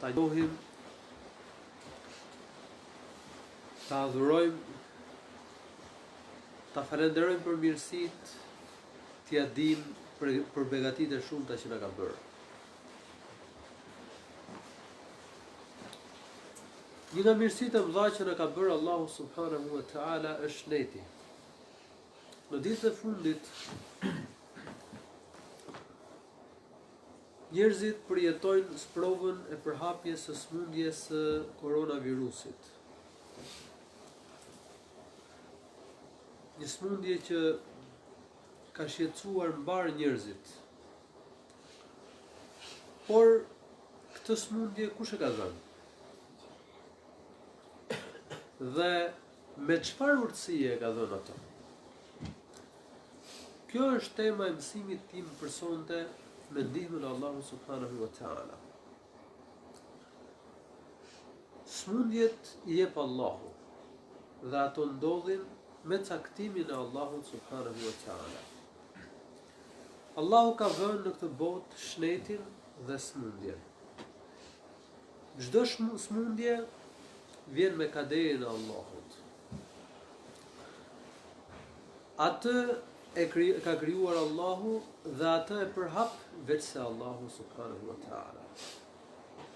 ta njohim, ta adhurojmë, ta falenderojmë për mirësitë, t'ia dim për begatitë e shumta që na ka bërë. Një nga mirësitë e mëdha që na ka bërë Allahu subhanahu wa taala është shëndeti. Në ditët e fundit, njerëzit përjetojnë sprovën e përhapjes së smundjes së koronavirusit. Një smundje që ka shqetësuar mbar njerëzit. Por këtë smundje kush e ka dhënë? Dhe me çfarë urtësie e ka dhënë atë? Kjo është tema e mësimit tim personte me ndihmën e Allahut subhanahu wa taala. Smundjet i jep Allahu dhe ato ndodhin me caktimin e Allahut subhanahu wa taala. Allahu ka vënë në këtë botë shëndetin dhe smundjen. Çdo smundje vjen me kaderin e Allahut. Atë ka krijuar Allahu dhe atë e përhap vetëse Allahu subhanahu wa taala.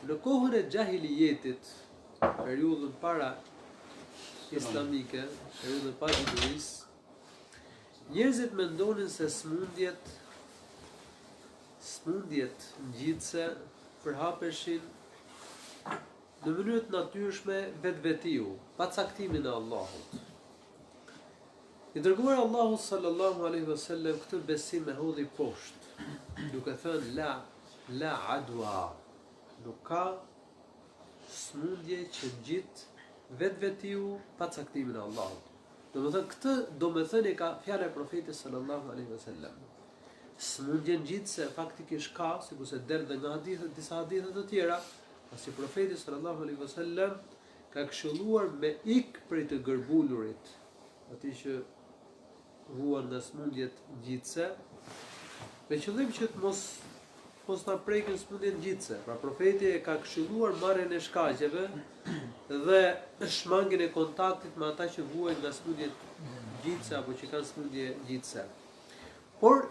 Në kohën e jahilijetit, periudhën para islamike, periudhën para diturisë, njerëzit mendonin se smundjet ngjitse përhapeshin në mënyrë të natyrshme vetvetiu, pa caktimin e Allahut. I dërguar Allahu sallallahu alaihi wasallam këtë besim e hodhi poshtë, duke thënë la adwa, nuk ka smundje që ngjit vetvetiu pa caktimin e Allahut. Domethënë këtë domethënie ka fjala e profetit sallallahu alaihi wasallam. Smundje ngjitse faktikisht ka, sikurse del dhe nga disa hadithe të tjera, pasi profeti sallallahu alaihi wasallam ka këshilluar me ik prej të gërbulurit, atij që ruan nga smundjet ngjitse, me qëllim që të mos ta prekin smundjet ngjitse. Pra profeti e ka këshilluar marrjen e shkaqeve dhe shmangjen e kontaktit me ata që vuajnë nga smundjet ngjitse apo që kanë smundje ngjitse. Por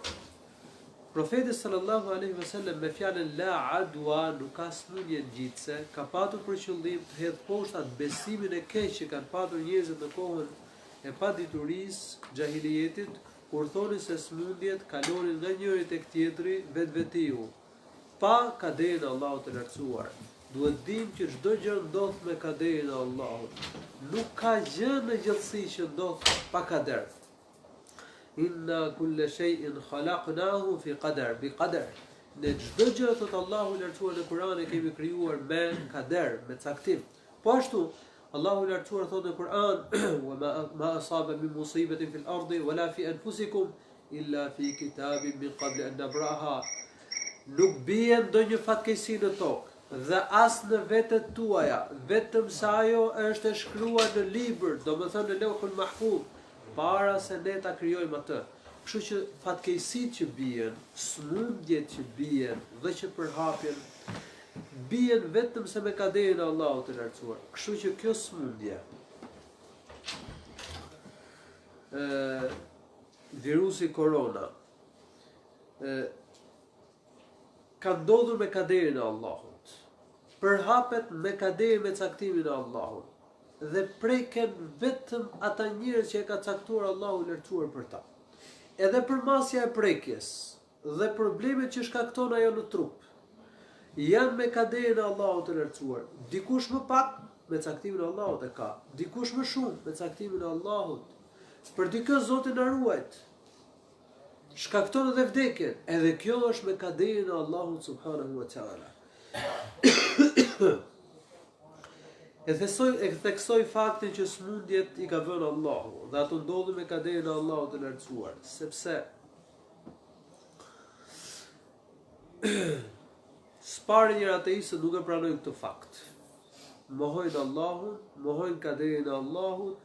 profeti sallallahu alaihi wasallam me fjalën la adwa, nuk ka smundje ngjitse, ka patur për qëllim të hedhë poshtë atë besimin e keq që kanë patur njerëzit në kohën e paditurisë, jahilijetit, kur thonin se smundjet kalonin nga njëri tek tjetri vetvetiu, pa kaderin e Allahut të lartësuar. Duhet dim që çdo gjë ndodh me kaderin e Allahut. Nuk ka gjë në gjallësi që ndodh pa kader. Inna kulla shay'in khalaqnahu fi qadar, bi qadar. Ne çdo gjë thot Allahu i lartësuar në Kur'an e kemi krijuar me kader, me caktim. Po ashtu Allahu i lartësuar thotë në Kur'an: "Wa ma asaba min musibatin fil ardi wala fi anfusikum illa fi kitabin min qabli an nabraha." Nuk bie ndonjë fatkeqësi në tokë dhe as në vetët tuaja, vetëm sa ajo është e shkruar në libër, domethënë në Lauhul Mahfuz, para se ne ta krijojmë atë. Kështu që fatkeqësitë që bien, smundjet që bien dhe që përhapjen bien vetëm se me kaderin e Allahut të lartësuar. Kështu që kjo smundje, virusi korona, ka ndodhur me kaderin e Allahut. Përhapet me kaderin, me caktimin e Allahut. Dhe preken vetëm ata njerëz që e ka caktuar Allahu i lartësuar për ta. Edhe përmasja e prekjes dhe problemet që shkakton ajo në trup janë me kaderin e Allahut të lartësuar. Dikush më pak me caktimin e Allahut e ka, dikush më shumë me caktimin e Allahut. Për dikë Zoti na ruajt. Shkakton edhe vdekjen. Edhe kjo është me kaderin e Allahut subhanahu wa taala. E theksoj faktin që smundjet i ka vënë Allahu dhe ato ndodhin me kaderin e Allahut të lartësuar, sepse s'pari njëra ateistët nuk e pranojnë këtë fakt. Mohojnë Allahun, mohojnë kaderin e Allahut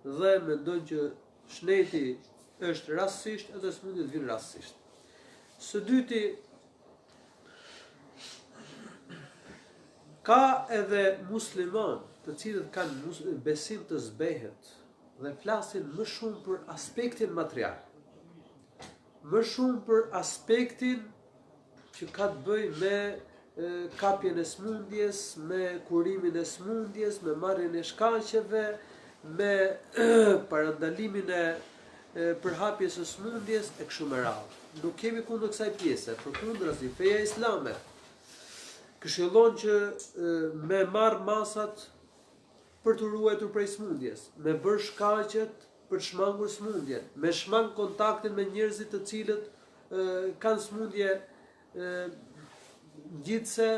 dhe mendojnë që shneti është rastësisht edhe smundjet vijnë rastësisht. Së dyti, Ka edhe musliman të cilët kanë besim të zbehet dhe flasin më shumë për aspektin material, më shumë për aspektin që ka të bëj me kapjen e smundjes, me kurimin e smundjes, me marrjen e shkaqeve, me parandalimin e përhapjes së smundjes e kështu me radhë. Nuk kemi kundër kësaj pjese, përkundrazi feja islame këshillon që me marr masat për të ruajtur prej smundjes, me bërë shkaqet për të shmangur smundjen, me shmang kontaktin me njerëzit të cilët kanë smundje gjithse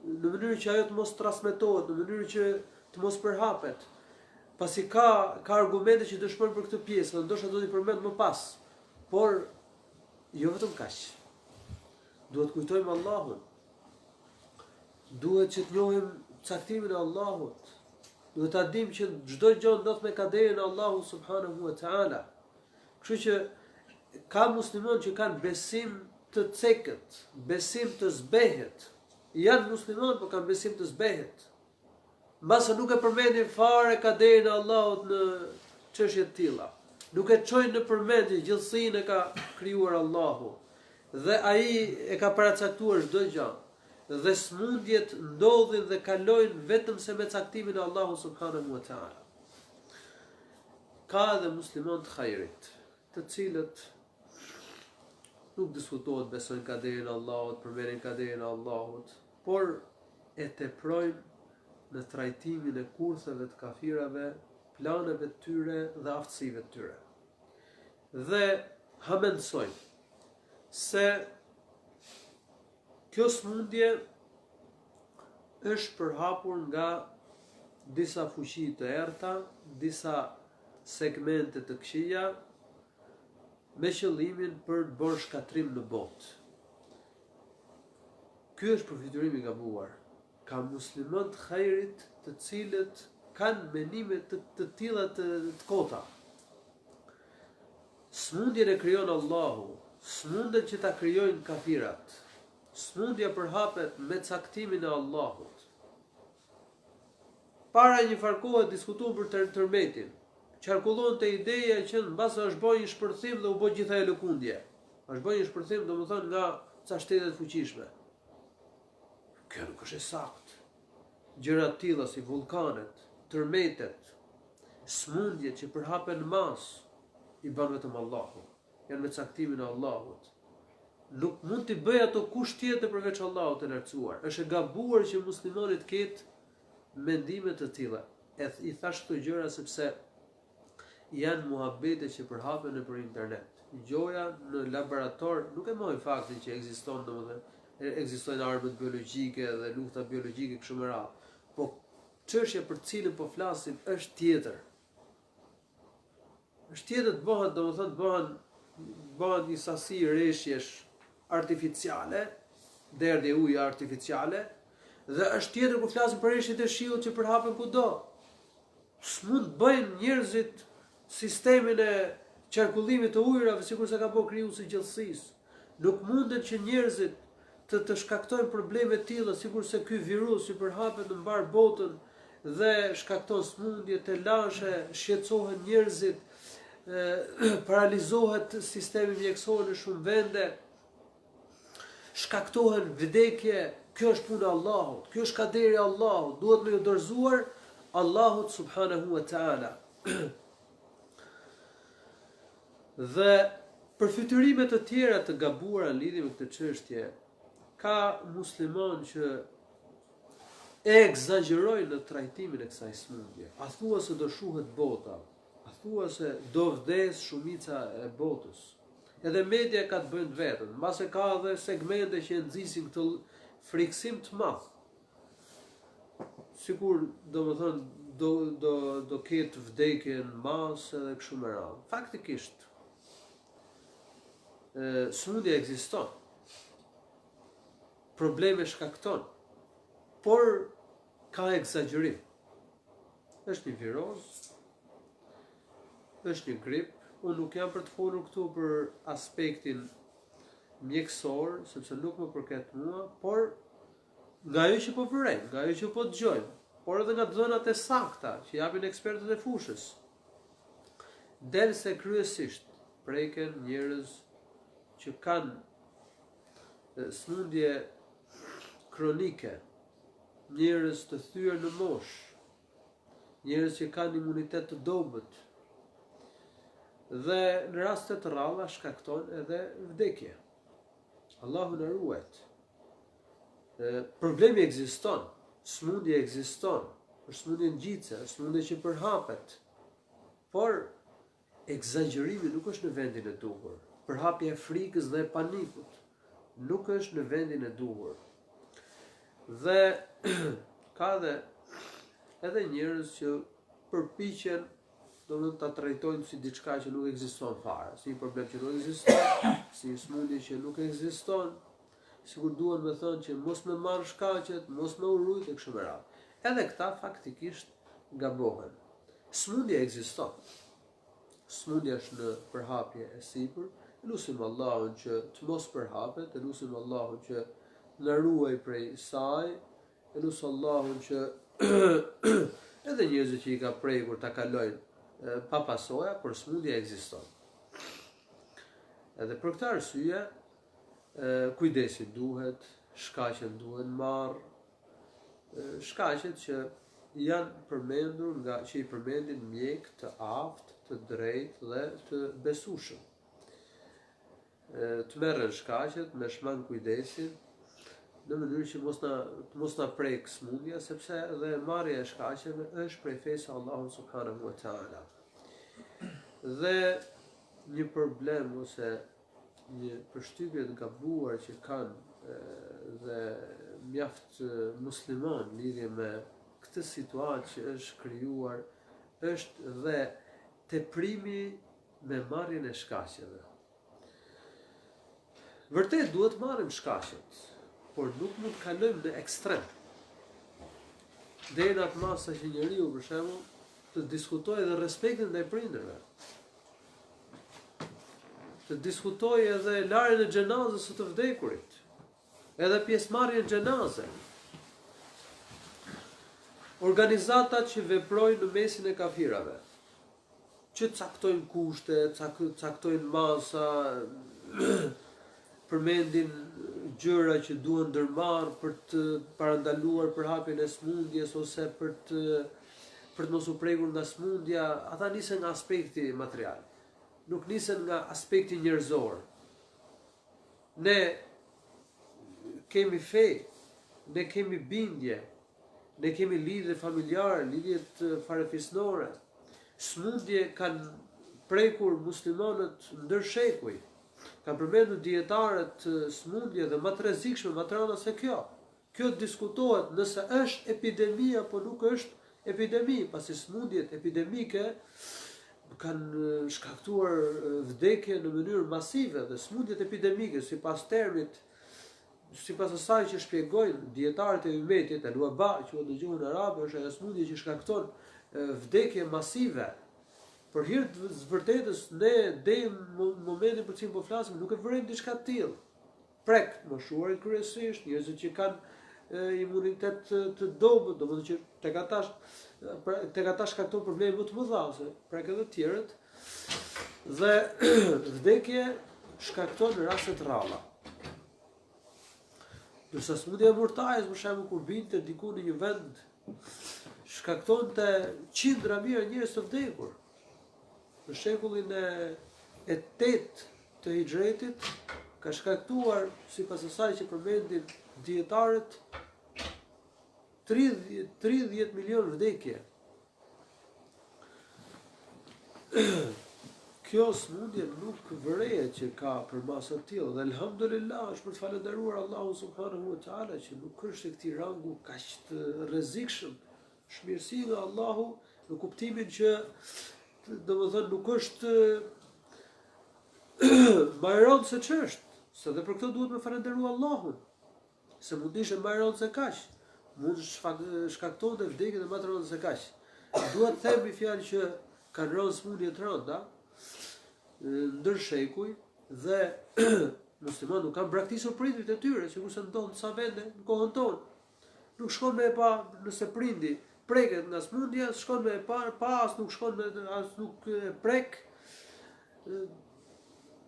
në mënyrë që ajo të mos transmetohet, në mënyrë që të mos përhapet. Pasi ka argumente që dëshmojnë për këtë pjesë, dhe ndoshta do t'i përmend më pas. Por jo vetëm kaq. Duhet kujtojmë Allahun. Duhet që të njohim caktimin e Allahut. Duhet ta dim që çdo gjë ndodh me kaderin e Allahut subhanahu wa taala. Kështu që ka musliman që kanë besim të cekët, besim të zbehet. Janë musliman, por kanë besim të zbehet. Mbase nuk e përmendin fare kaderin e Allahut në çështje të tilla. Nuk e çojnë në përmendje gjithësinë e ka krijuar Allahu. Dhe ai e ka paracaktuar çdo gjë. Dhe smundjet ndodhin dhe kalojnë vetëm se me caktimin e Allahut subhanahu wa taala. Ka edhe musliman të hajrit, të cilët nuk diskutohet, besojnë kaderin e Allahut, përmendin kaderin e Allahut, por e teprojnë në trajtimin e kurtheve të kafirave, planeve të tyre dhe aftësive të tyre. Dhe hamendsojnë se kjo smundje është përhapur nga disa fuqi të errta, disa segmente të këqija, me qëllimin për të bërë shkatrim në botë. Ky është përfiturim i gabuar. Ka musliman të hajrit të cilët kanë menime të tilla të kota. Smundjen e krijon Allahu, smundjen që ta krijojnë kafirat. Smundja përhapet me caktimin e Allahut. Para një farkohet diskutuar për tërmetin. Qarkullon të ideja që në base është bërë një shpërthim dhe u bë gjitha e lëkundje. Është bërë një shpërthim, domethënë nga ca shtetet fuqishme. Kjo nuk është e saktë. Gjëra të tilla si vulkanet, tërmetet, smundjet që përhapen në masë, i bën vetëm Allahu. Janë me caktimin e Allahut. Nuk mund t'i bëj ato kush tjetër përveç Allahut të lartësuar. Është e gabuar që muslimani të ketë mendime të tilla. I thash këto gjëra sepse janë muhabete që përhapen nëpër internet. Gjoja në laborator nuk e mohoj faktin që ekziston, domethënë ekzistojnë armët biologjike dhe lufta biologjike kështu me radhë. Po çështja për të cilën po flasim është tjetër. Është tjetër të bëhet, domethënë bëhen një sasi rreshjesh artificiale, derdhje ujë artificiale, dhe është tjetër kur flasim për rreshjet e shiut që përhapen kudo. S'mund bëjnë njerëzit sistemin e qarkullimit të ujërave sikur se ka bërë krijuesi i gjithësisë. Nuk mundet që njerëzit të shkaktojnë probleme të tilla sikur se ky virus që përhapet në mbar botën dhe shkakton smundje të lashe, shqetësohen njerëzit, paralizohet sistemi mjekësor në shumë vende, shkaktohen vdekje. Kjo është puna e Allahut, kjo është kaderi i Allahut, duhet me u dorëzuar Allahut subhanahu wa taala. Dhe përfytyrime të tjera të gabuara në lidhje me këtë çështje, ka musliman që e egzagjerojnë në trajtimin e kësaj smundje. A thua se do shuhet bota, a thua se do vdes shumica e botës. Edhe media ka të bëjnë vetën, mbase ka edhe segmente që nxisin këtë friksim të madh. Sikur domethënë do ketë vdekje në masë edhe kështu me radhë. Faktikisht smundja ekziston. Probleme shkakton, por ka egzagjerim. Është një viroz, është një grip. Unë nuk jam për të folur këtu për aspektin mjekësor, sepse nuk më përket mua, por nga ajo që po vërejmë, nga ajo që po dëgjojmë, por edhe nga dhënat e sakta që japin ekspertët e fushës. Del se kryesisht preken njerëz që kanë smundje kronike, njerëz të thyer në moshë, njerëz që kanë imunitet të dobët, dhe në raste të rralla shkakton edhe vdekje. Allahu na ruajt. Problemi ekziston, smundja ekziston, është smundje ngjitse, është smundje që përhapet, por egzagjerimi nuk është në vendin e duhur. Përhapja e frikës dhe e panikut nuk është në vendin e duhur. Dhe ka edhe njerëz që përpiqen ta trajtojnë si diçka që nuk ekziston fare, si një problem që nuk ekziston, si një smundje që nuk ekziston, sikur duan me thënë që mos me marr shkaqet, mos me urujt e kështu me radhë. Edhe këta faktikisht gabohen. Smundja ekziston. Smundja është në përhapje e sipër, lutim Allahun që të mos përhapet, lutim Allahun që na ruaj prej saj, lutim Allahun që edhe njerëzit që i ka prekur ta kalojnë pa pasoja, por smundja ekziston. Edhe për këtë arsye, kujdesi duhet, shkaqet duhen marr, shkaqet që janë përmendur që i përmendin mjek të aftë, të drejtë dhe të besueshëm. Të merren shkaqet me shmang kujdesin, në mënyrë që mos na prek smundja, sepse edhe marrja e shkaqeve është prej fesë Allahu subhanahu wa taala. Dhe një problem ose një përshtypje të gabuar që kanë dhe mjaft musliman lidhje me këtë situatë që është krijuar është dhe teprimi me marrjen e shkaqeve. Vërtet duhet marrim shkaqet, por nuk mund të kalojmë në ekstrem. Deri në atë masë që njeriu për shembull të diskutojë edhe respektin ndaj prindërve. Të diskutojë edhe larjen e xhenazës së të vdekurit, edhe pjesëmarrjen në xhenazë. Organizatat që veprojnë në mesin e kafirave, që caktojnë kushte, caktojnë masa, përmendin gjëra që duhen ndërmarr për të parandaluar përhapjen e smundjes ose për të mos u prekur nga smundja, ata nisen nga aspekti material, nuk nisen nga aspekti njerëzor. Ne kemi fe, ne kemi bindje, ne kemi lidhje familjare, lidhje farefisnore. Smundje kanë prekur muslimanët ndër shekuj. Kanë përmendur dietarët smundje dhe më të rrezikshme më të rënda se kjo. Kjo diskutohet nëse është epidemi apo nuk është epidemi, pasi smundjet epidemike kanë shkaktuar vdekje në mënyrë masive dhe smundjet epidemike sipas termit, sipas asaj që shpjegojnë dietarët e ummetit, al-waba, që do gjuhën arabe, është ajo smundje që shkakton vdekje masive. Për hir të vërtetës, ne deri në momentin për cilin po flasim nuk e vërejmë diçka të tillë. Prek moshuarit kryesisht, njerëzit që kanë imunitet të dobët, domethënë që tek ata shkakton probleme më të mëdha se prek edhe të tjerët. Dhe vdekje shkakton në raste të rralla. Dërsa smundja e murtajës, për shembull, kur binte diku në një vend, shkaktonte qindra mijë njerëz të vdekur. Në shekullin e 8 të hijretit ka shkaktuar, sipas asaj që përmendin dietarët, 30 milion vdekje. Kjo smundje nuk vërehet që ka për masa të tillë, dhe elhamdulillah është për të falendëruar Allahun subhanahu wa taala që nuk është e këtij rangu kaq të rrezikshëm. Shmirësi nga Allahu në kuptimin që domethënë nuk është bajron se ç'është, se dhe për këtë duhet me falendëruar Allahun. Se mund të ishte bajron se kaq, mund të shkaktonte vdekje dhe më të rënda se kaq. Duhet të themi fjalë që kanë rënë smundje të rënda ndër shekuj dhe muslimanët nuk kanë braktisur pritjet e tyre, sikurse ndodh në disa vende në kohën tonë. nuk shkon me e pa, nëse prindi preket nga smundja, shkon me e pa, as nuk shkon me, as nuk e prek,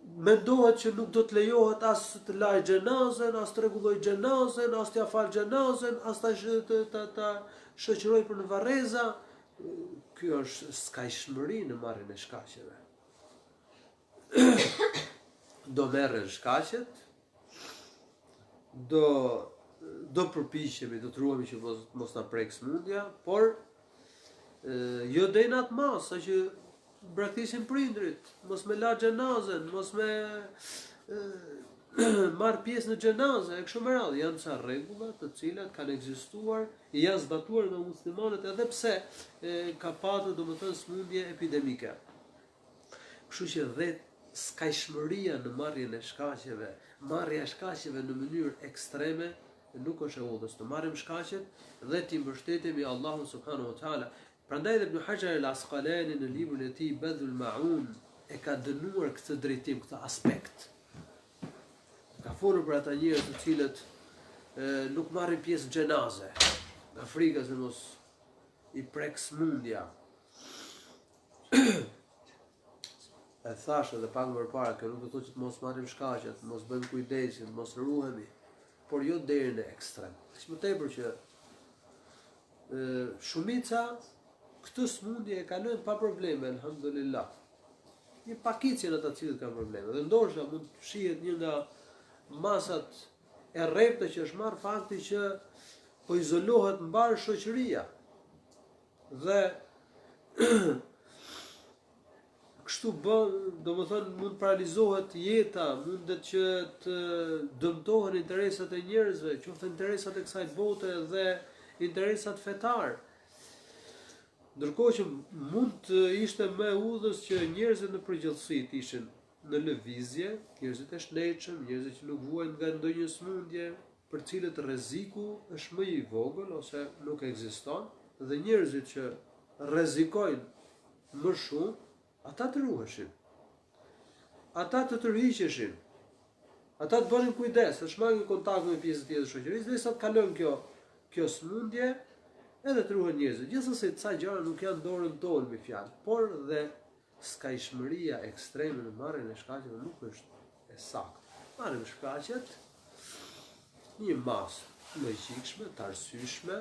mendohet që nuk do të lejohet as të laj xhenazën, as të rregulloj xhenazën, as të afal xhenazën, as ta shoqëroj për në varreza. Ky është skajshmëri në marrjen e shkaqeve. Do merren shkaqet, do përpiqemi, do të ruhemi që mos na prek smundja, por jo deri në atë mas, sa që braktisin prindrit, mos me la xhenazën, mos me marr pjesë në xhenazë, e kështu me radhë, janë ca rregulla të cilat kanë ekzistuar, janë zbatuar nga muslimanët edhe pse ka patur domethënë smundje epidemike. Kështu që dhe skajshmëria në marrjen e shkaqeve, marrja e shkaqeve në mënyrë ekstreme nuk është e udhës. Të marrim shkaqet dhe t'i mbështetemi Allahun subhanahu wa taala. Prandaj Ibn Hajar al-Asqalani në librin e tij Badhul Ma'un e ka dënuar këtë drejtim, këtë aspekt. Ka folur për ata njerëz të cilët nuk marrin pjesë në xhenaze, nga frika se mos i prek smundja. E thash edhe pak më parë, kjo nuk do të thotë që të mos marrim shkaqet, mos bëjmë kujdesin, mos ruhemi, por jo deri në ekstrem. Aq më tepër që shumica këtë smundje e kalojnë pa probleme, alhamdulillah. Një pakicje në ata të cilët kanë probleme. Dhe ndoshta mund të shihet një nga masat e rreptë që është marrë fakti që po izolohet mbar shoqëria. Dhe kështu bën, domethënë mund paralizohet jeta, mundet që të dëmtohen interesat e njerëzve, qoftë interesat e kësaj bote dhe interesat fetar. Ndërkohë që mund të ishte më udhës që njerëzit në përgjithësi të ishin në lëvizje, njerëzit e shnetshëm, njerëzit që nuk vuajnë nga ndonjë smundje, për cilët rreziku është më i vogël ose nuk ekziston, dhe njerëzit që rrezikojnë më shumë, ata të ruheshin. Ata të tërhiqeshin. Ata të bënin kujdes, të shmangin kontakt me pjesën tjetër të shoqërisë, derisa të kalojnë kjo smundje, edhe të ruhen njerëzit. Gjithsesi ca gjëra nuk janë dorën tonë me fjalë, por dhe skajshmëria ekstreme në marrjen e shkaqeve nuk është e saktë. Marrim shkaqet një masë logjikshme, të arsyeshme,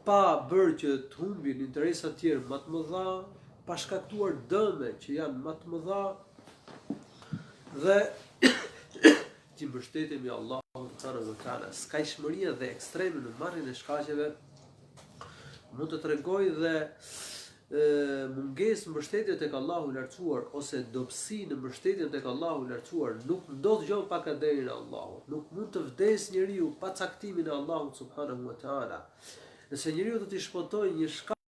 pa bërë që të humbin interesa të tjerë më të mëdha, pa shkaktuar dëme që janë më të mëdha, dhe që mbështetemi Allahun subhanahu wa taala. Skajshmëria dhe ekstreme në marrjen e shkaqeve mund të tregojë dhe mungesë mbështetje tek Allahu i lartësuar ose dobësi në mbështetjen tek Allahu i lartësuar. Nuk ndodh gjë pa kaderin e Allahut. Nuk mund të vdes njeriu pa caktimin e Allahut subhanahu wa taala. Nëse njeriu do të shpëtojë një shkak,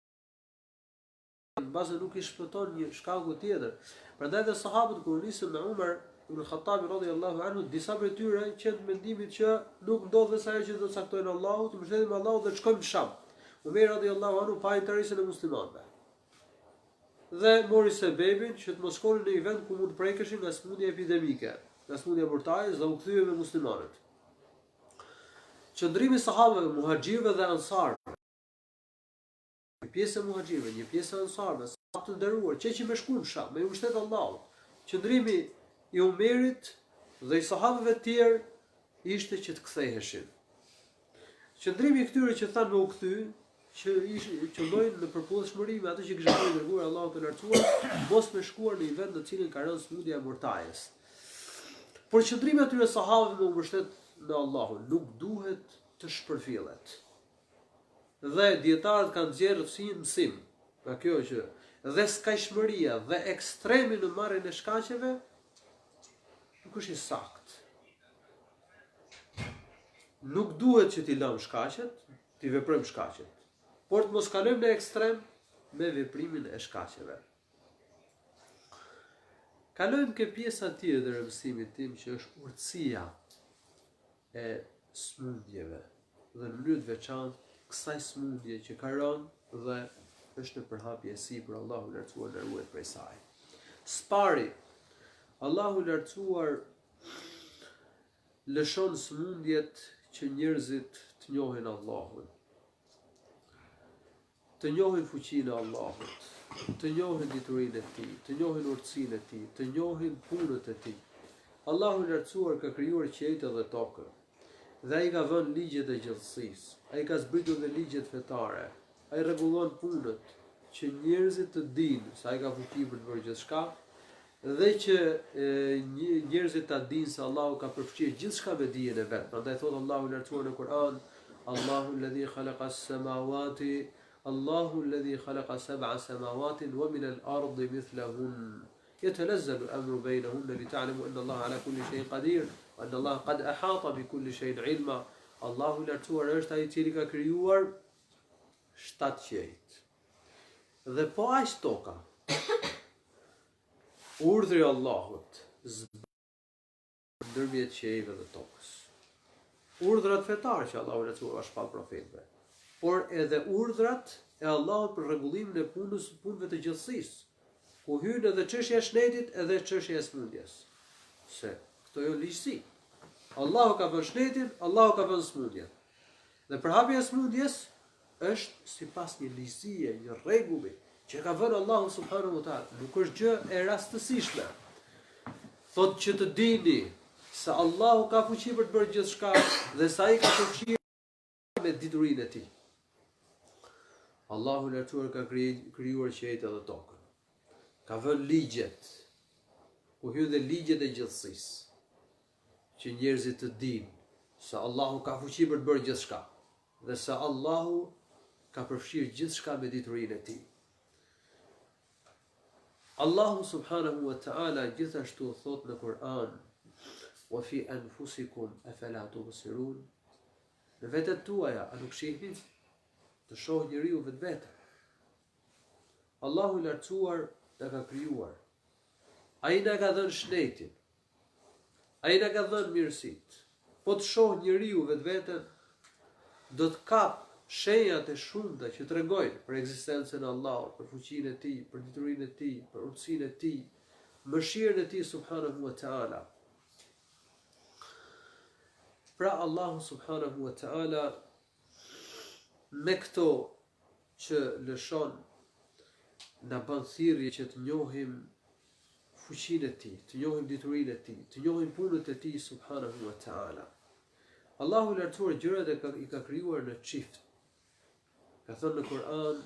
mbase nuk i shpëton një shkaku tjetër. Prandaj dhe sahabët kur nisën me Umar ibn Khattabi radhiyallahu anhu, disa prej tyre qenë mendimit që nuk ndodh sa herë që do të caktojnë Allahut, të mbështeten me Allahut dhe të shkojnë në Sham. Umar radhiyallahu anhu pa interesin e muslimanëve. Dhe mori sebebin që të mos shkonin në një vend ku mund të prekeshin nga smundja epidemike, nga smundja mortale, dhe u kthyen me muslimanët. Qëndrimi i sahabëve, muhaxhirëve dhe ansarëve, një pjesë e muhaxhirëve, një pjesë e ansarëve, sahabë të nderuar, që me shkuën në Sham, me mbështet Allahut. Qëndrimi i Umerit dhe i sahabëve të tjerë ishte që të ktheheshin. Qëndrimi i këtyre që thanë me u kthy, që qëndrojnë në përputhshmëri me atë që kishte dërguar Allahu të lartësuar, mos me shkuar në një vend në cilin ka rënë smundja e mortajes. Por qëndrimi i atyre sahabëve me u mbështet në Allahun nuk duhet të shpërfillet. Dhe dietarët kanë nxjerrë si një mësim nga kjo që dhe skajshmëria dhe ekstremi në marrjen e shkaqeve nuk është i saktë. Nuk duhet që t'i lëmë shkaqet, t'i veprojmë shkaqet, por të mos kalojmë në ekstrem me veprimin e shkaqeve. Kalojmë ke pjesa tjetër e mësimit tim që është urtësia e smundjeve dhe në mënyrë të veçantë kësaj smundje që ka rënë dhe është në përhapje e sipër, Allahu i lartësuar na ruaj prej saj. Spari, Allahu i lartësuar lëshon smundjet që njerëzit të njohin Allahun, të njohin fuqinë e Allahut, të njohin diturinë e Tij, të njohin urtësinë e Tij, të njohin punët e Tij. Allahu i lartësuar ka krijuar qiejtë dhe tokën, dhe ai ka vënë ligjet e gjithësisë, ai ka zbritur dhe ligjet fetare, ai rregullon punët që njerëzit të dinë se ai ka fuqi për të bërë gjithçka, dhe që njerëzit ta dinë se Allahu ka përfshirë gjithçka me dijen e vet. Prandaj thot Allahu i lartësuar në Kur'an, Allahu alladhi khalaqa sab'a samawatin wa min al-ardi mithlahun يتنزل الأمر بينهن لتعلموا أن الله على كل شيء قدير وأن الله قد أحاط بكل شيء علما. Allahu i lartësuar është ai i cili ka krijuar 7 qiejt. Dhe po aq toka. Urdhri i Allahut ndërmjet qiejve dhe tokës. Urdhrat fetare që Allahu i lartësuar ka shpall profetëve, por edhe urdhrat e Allahut për rregullimin e punëve të gjithësisë, ku hyn edhe çështja e shëndetit edhe çështja e smundjes. Se këto janë ligjësi. Allahu ka vënë shëndetin, Allahu ka vënë smundjen. Dhe përhapja e smundjes është sipas një ligjësie, një rregulli që ka vënë Allahu subhanahu wa taala. Nuk është gjë e rastësishme. Thotë që të dini se Allahu ka fuqi për të bërë gjithçka dhe se ai ka përfshirë me diturinë e Tij. Allahu i lartësuar ka krijuar qiejtë dhe tokën. Ka vënë ligjet, ku hyn dhe ligjet e gjithësisë, që njerëzit të dinë se Allahu ka fuqi për të bërë gjithçka dhe se Allahu ka përfshirë gjithçka me diturinë e Tij. Allahu subhanahu wa ta'ala gjithashtu thot në Kur'an, wa fi anfusikum afala tubsirun, në vetet tuaja a nuk shihni? Të shoh njeriu vetvete. Allahu i lartësuar na ka krijuar. Ai na ka dhënë shëndetin. Ai na ka dhënë mirësitë. Po të shoh njeriu vetveten, do të kap shenjat e shumta që tregojnë për ekzistencën e Allahut, për fuqinë e Tij, për diturinë e Tij, për urtësinë e Tij, mëshirën e Tij subhanahu wa ta'ala. Pra Allahu subhanahu wa ta'ala me këto që lëshon na bën thirrje që të njohim fuqinë e Tij, të njohim diturinë e Tij, të njohim punët e Tij subhanahu wa ta'ala. Allahu i lartësuar gjërat i ka krijuar në çift. Ka thënë në Kur'an,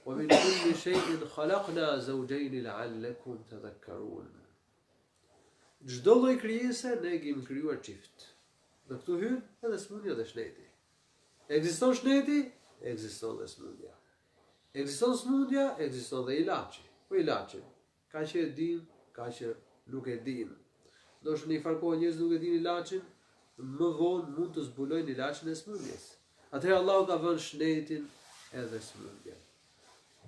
wa min kulli shay'in khalaqna zawjayn la'allakum tadhakkarun. Çdo lloj krijese ne kemi krijuar çift. Dhe këtu hyn edhe smundja dhe shëndeti. Ekziston shëndeti, ekziston dhe smundja. Ekziston smundja, ekziston dhe ilaçi. Po ilaçi, ka që e din, ka që nuk e din. Ndoshta në një farë kohë njerëz nuk e din ilaçin, më vonë mund të zbulojnë ilaçin e smundjes. Atëherë Allahu ka vënë shëndetin edhe smundjen.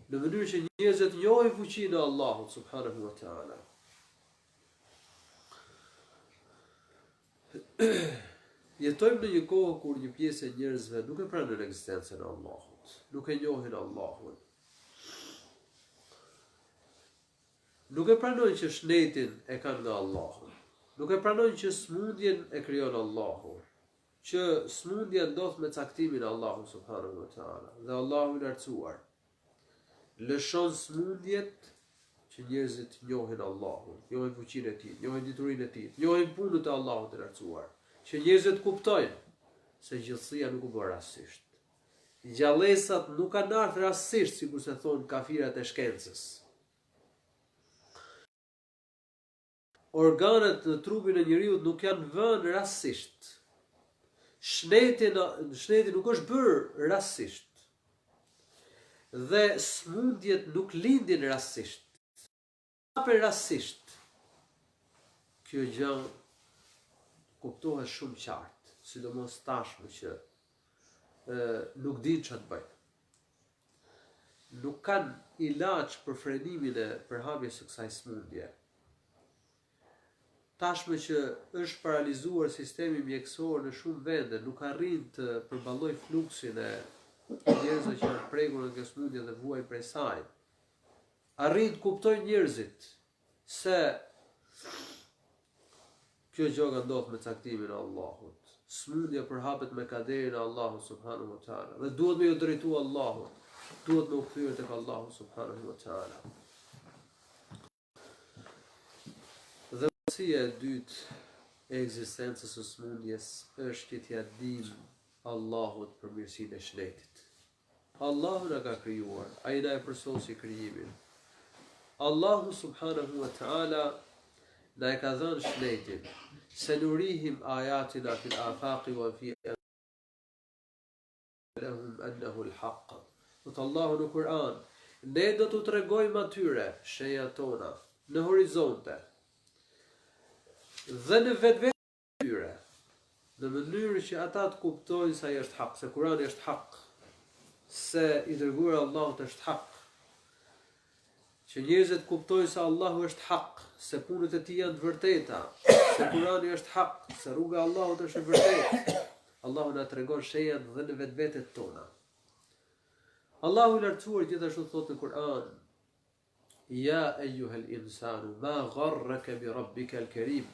Në mënyrë që njerëzit njohin fuqinë e Allahut subhanahu wa ta'ala. Jetojmë në një kohë kur një pjesë e njerëzve nuk e pranojnë ekzistencën e Allahut, nuk e njohin Allahun. Nuk e pranojnë që shëndetin e kanë nga Allahu. Nuk e pranojnë që smundjen e krijon Allahu, që smundja ndodh me caktimin e Allahut subhanahu wa ta'ala. Dhe Allahu i lartësuar lëshon smundjet që njerëzit njohin Allahun, njohin fuqinë e Tij, njohin diturinë e Tij, njohin punët e Allahut të lartësuar, që njerëzit kuptojnë se gjithësia nuk u bë rastësisht. Gjallësat nuk kanë ardhur rastësisht, sikur se thon kafirat e shkencës. Organet në trupin e njeriu nuk janë vënë rastësisht. Shëndeti nuk është bërë rastësisht. Dhe smundjet nuk lindin rastësisht. Hapen rastësisht. Kjo gjë kuptohet shumë qartë, sidomos tashmë që nuk din çfarë të bëjnë. Nuk kanë ilaç për frenimin e përhapjes së kësaj smundje. Tashmë që është paralizuar sistemi mjekësor në shumë vende, nuk arrin të përballojë fluksin e njerëzve që janë prekur nga kjo smundje dhe vuajnë prej saj. Arrin të kuptojnë njerëzit se Kjo gjë ka ndodhur me caktimin e Allahut. Smundja përhapet me kaderin e Allahut subhanahu wa taala. Dhe duhet me ju drejtu Allahut. Duhet me u kthyer tek Allahu subhanahu wa taala. Dhe mësia e dytë e ekzistencës së smundjes është që t'ia dim Allahut për mirësinë e shëndetit. Allahu na ka krijuar, ai na e përsosi krijimin. Allahu subhanahu wa taala na e ka dhënë shëndetin. Sanurihim ayatina fil afaqi wa fi lahum annahu al-haq. Thot Allahu në Kur'an, ne do t'u tregojmë atyre shenjat tona në horizonte dhe në vetvete tyre, në mënyrë që ata të kuptojnë se ai është hak, se Kurani është hak, se i dërguar Allahut është hak, që njerëzit kuptojnë se Allahu është hak, se punët e tij janë të vërteta, se Kurani është hak, se rruga e Allahut është e vërtetë. Allahu na tregon shenjat dhe në vetvetet tona. Allahu i lartësuar gjithashtu thotë në Kur'an: Ja eyyuhal insanu ma gharraka bi rabbika al-karim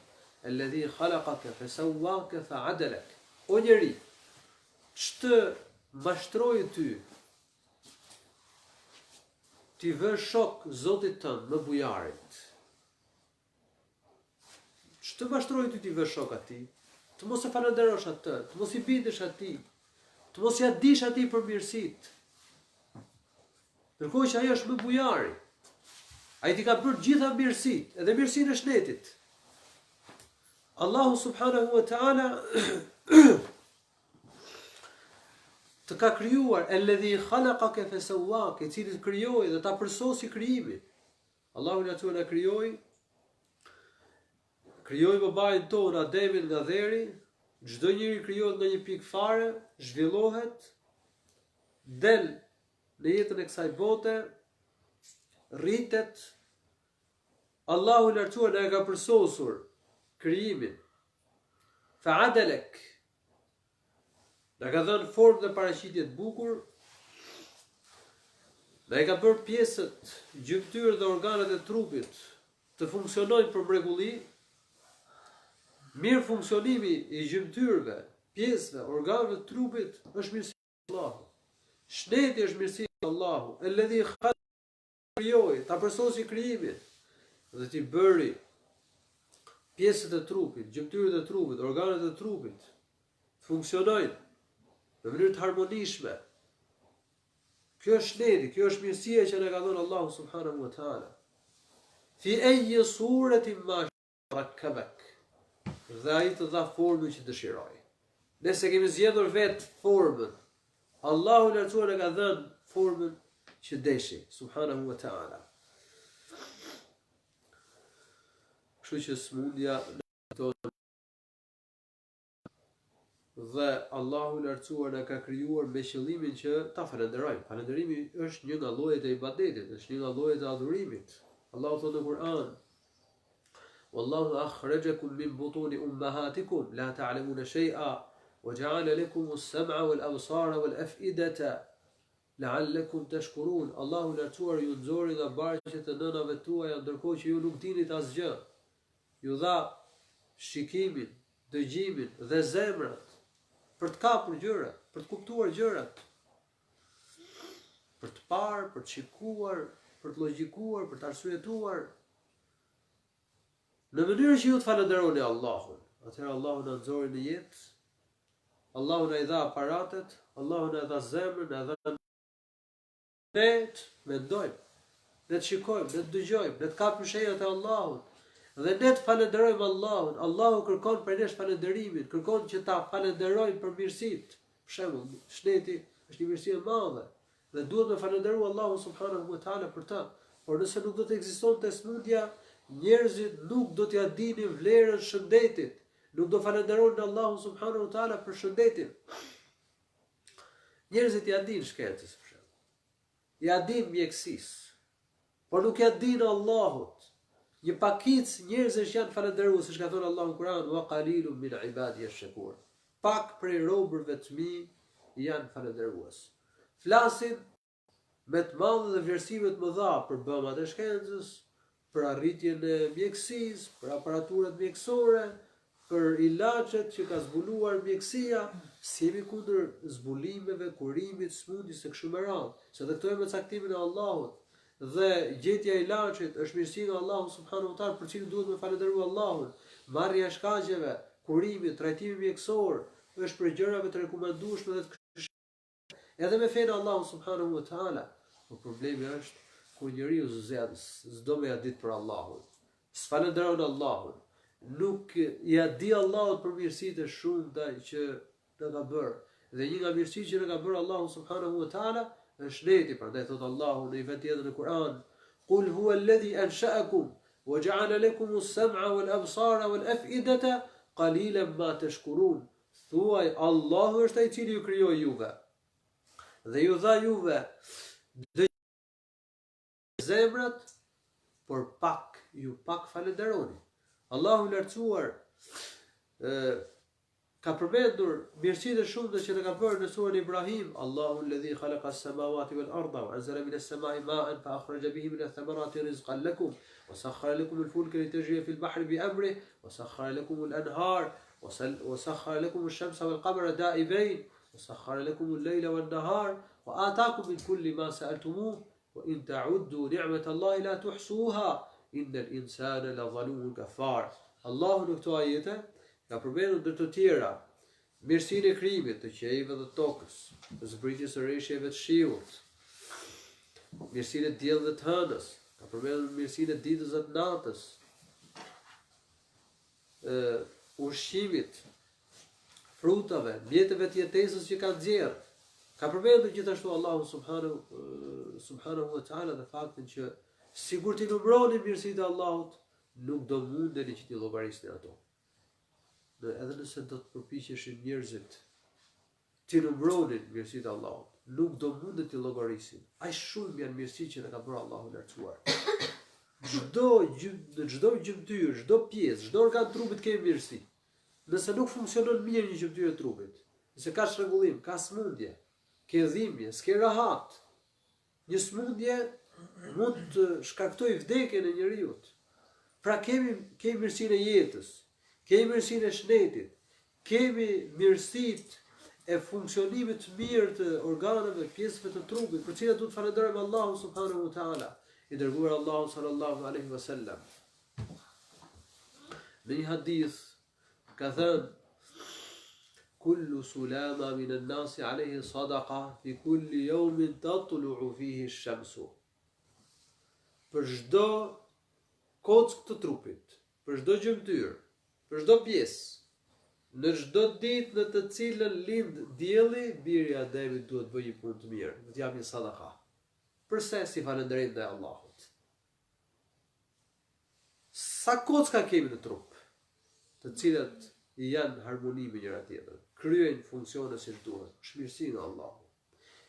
alladhi khalaqaka fasawwaka fa'adalak. O njeri, ç'të mashtroi ty? Ti vë shok Zotit tënd më bujarit. Ç'të mashtroi ty ti vë shok atij? Të mos e falenderosh atë, të mos i bindesh atij, të mos ja dish atij për mirësitë. Ndërkohë që ai është më bujari. Ai ti ka bërë gjitha mirësitë, edhe mirësinë e shëndetit. Allahu subhanahu wa taala të ka krijuar alladhi khalaqaka fasawwaka, i cili të krijoi dhe ta përsosi krijimin. Allahu na thua na krijoi babain ton Ademin nga dheri, çdo njeri krijohet nga një pikë fare, zhvillohet, del në jetën e kësaj bote, rritet. Allahu i lartësuar na e ka përsosur krijimin. Fa'adalak. Na ka dhënë formë dhe paraqitje të bukur. Na e ka bërë pjesët, gjymtyrët dhe organet e trupit të funksionojnë për mrekulli. Mirë funksionimi i gjymtyrëve, pjesëve, organeve të trupit është mirësia e Allahut. Shëndeti është mirësia e Allahut. Alladhi krijoi, ta përsosi krijimin dhe ti bëri pjesët e trupit, gjymtyrët e trupit, organet e trupit funksionojnë në mënyrë të harmonishme. Kjo është shëndeti, kjo është mirësia që na ka dhënë Allahu subhanahu wa taala. Fi ayyi suratin ma rakkabak. Dhe ai të dha formën që dëshiroj. Nëse kemi zgjedhur vetë formën, Allahu i lartësuar na ka dhënë formën që deshi, subhanahu wa taala. Kështu që smundja dhe Allahu i lartësuar na ka krijuar me qëllimin që ta falenderojmë. Falënderimi është një nga llojet e ibadetit, është një nga llojet e adhurimit. Allahu thotë në Kur'an: Wallahu akhrajakum min butuni ummahatikum la ta'lamuna shay'a wa ja'ala lakum as-sam'a wal absara wal af'idata la'allakum tashkurun. Allahu i lartësuar ju nxori nga barqet e nënave tuaja ndërkohë që ju nuk dinit asgjë. Ju dha shikimin, dëgjimin dhe zemrat për të kapur gjërat, për të kuptuar gjërat, për të parë, për të shikuar, për të logjikuar, për të arsyetuar. Në mënyrë që ju të falenderoni Allahun, atëherë Allahu na nxori në jetë, Allahu na i dha aparatet, Allahu na dha zemrën, na dha ne të mendojmë, ne të shikojmë, ne të dëgjojmë, ne të kapim shenjat e Allahut, dhe ne të falenderojmë Allahun. Allahu kërkon për ne falenderimin, kërkon që ta falenderojmë për mirësitë. Për shembull, shëndeti është një mirësi e madhe dhe duhet të falenderojmë Allahun subhanahu wa taala për ta. Por nëse nuk do të ekzistonte smundja, njerëzit nuk do t'ja dinin vlerën shëndetit, nuk do falenderojnë Allahun subhanahu wa taala për shëndetin. Njerëzit ja din shkencës, për shembull. Ja din mjekësisë, por nuk ja din Allahut. Një pakicë njerëzish janë falënderues, siç ka thënë Allahu në Kur'an: "Wa qalilun min ibadi ash-shakur." Pak prej robërve të mi janë falënderues. Flasin me të madhe dhe vlerësime të mëdha për bëmat e shkencës, për arritjen e mjekësisë, për aparaturat mjekësore, për ilaçet që ka zbuluar mjekësia, si jemi kundër zbulimeve, kurimit, smundjes së kështu me radhë, se dhe këto janë me caktimin e Allahut. Dhe gjetja e ilaçit është mirësi nga Allahu subhanahu wa taala, për cilën duhet me falënderuar Allahun. Marrja e shkaqeve, kurimi, trajtimi mjekësor është për gjërave të rekomandueshme dhe të edhe me fenë Allahu subhanahu wa taala. Por problemi është kur njeriu s'do me ja ditë për Allahun. S'falënderon Allahun. Nuk ja di Allahut për mirësitë e shumta që na ka bërë. Dhe një nga mirësitë që na ka bërë Allahu subhanahu wa taala është shëndeti. Prandaj thot Allahu në një vend tjetër në Kur'an: "Qul huwa alladhi ansha'akum wa ja'ala lakum as-sam'a wal absara wal af'idata qalilan ma tashkurun." Thuaj, Allahu është ai i cili ju krijoi juve dhe ju dha juve zemrat, por ju pak falenderoni. Allahu i lartësuar ka përmendur mirësitë e shumta që ne ka bërë në surën Ibrahim: Allahu alladhi khalaqa as-samawati wal arda wa anzala minas samai ma'an fa akhraja bihi min ath-thamarati rizqan lakum wa sakhkhara lakum al-fulka litajriya fi al-bahri bi amrihi wa sakhkhara lakum al-anhar wa sakhkhara lakum ash-shamsa wal qamara da'ibayn wa sakhkhara lakum al-layla wan nahar wa ataakum min kulli ma sa'altumuhu wa in ta'uddu ni'mata Allahi la tuhsuha innal insana la zalumun kafar. Allahu në këto ajete ka përmendur ndër të tjera mirësinë e krijimit të qiejve dhe tokës, të zbritjes së rreshjeve të shiut, mirësinë e diellit dhe të hënës, ka përmendur mirësinë e ditës dhe të natës, ushqimit, frutave, mjeteve të jetesës që kanë nxjerr. Ka përmendur gjithashtu Allahu subhanahu wa taala dhe faktin që sikur ti numëroni mirësitë e Allahut, nuk do mundeni që ti llogarisni ato. Edhe nëse do të përpiqeshin njerëzit ti numëronin mirësitë e Allahut, nuk do mundet të llogarisin. Aq shumë janë mirësitë që na ka bërë Allahu lartësuar. Çdo gjymtyr, çdo pjesë, çdo organ trupit ka mirësi. Nëse nuk funksionon mirë një gjymtyr e trupit, nëse ka shtrëngullim, ka smundje, ke dhimbje, s'ke rahat, një smundje mund të shkaktoj vdekjen e njeriut. Pra kemi mirësinë e jetës, kemi mirësinë e shëndetit, kemi mirësitë e funksionimit të mirë të organeve, pjesëve të trupit, për cilat duhet falenderojmë Allahun subhanahu wa taala, i dërguar Allahu sallallahu alaihi wasallam. Në një hadith ka thënë: "Kullu sulama min an-nasi alayhi sadaqa fi kulli yawmin tatlu'u fihi ash-shamsu." Për çdo kockë të trupit, për çdo gjymtyr, për çdo pjesë, në çdo ditë në të cilën lind dielli, biri i Ademit duhet bëjë një punë të mirë, do të japë një sadaka. Përse si falënderim ndaj Allahut? Sa kocka kemi në trup, të cilat janë harmoni me njëra tjetrën, kryejnë funksione siç duhet, është mirësi nga Allahu.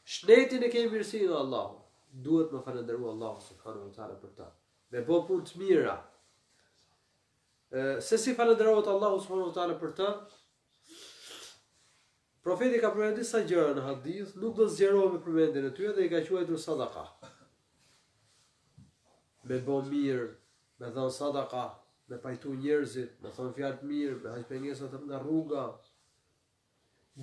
Shëndetin e kemi mirësi nga Allahu. Duhet me falënderu Allahu subhanahu wa taala për ta. Me bë punë të mira. Se si falënderohet Allahu subhanahu wa taala për ta? Profeti ka përmendur disa gjëra në hadith, nuk do zgjerohem me përmendjen e tyre dhe i ka quajtur sadaka. Me bë mirë, me dhënë sadaka, me pajtu njerëzit, me thonë fjalë të mirë, me haq pengesat nga rruga.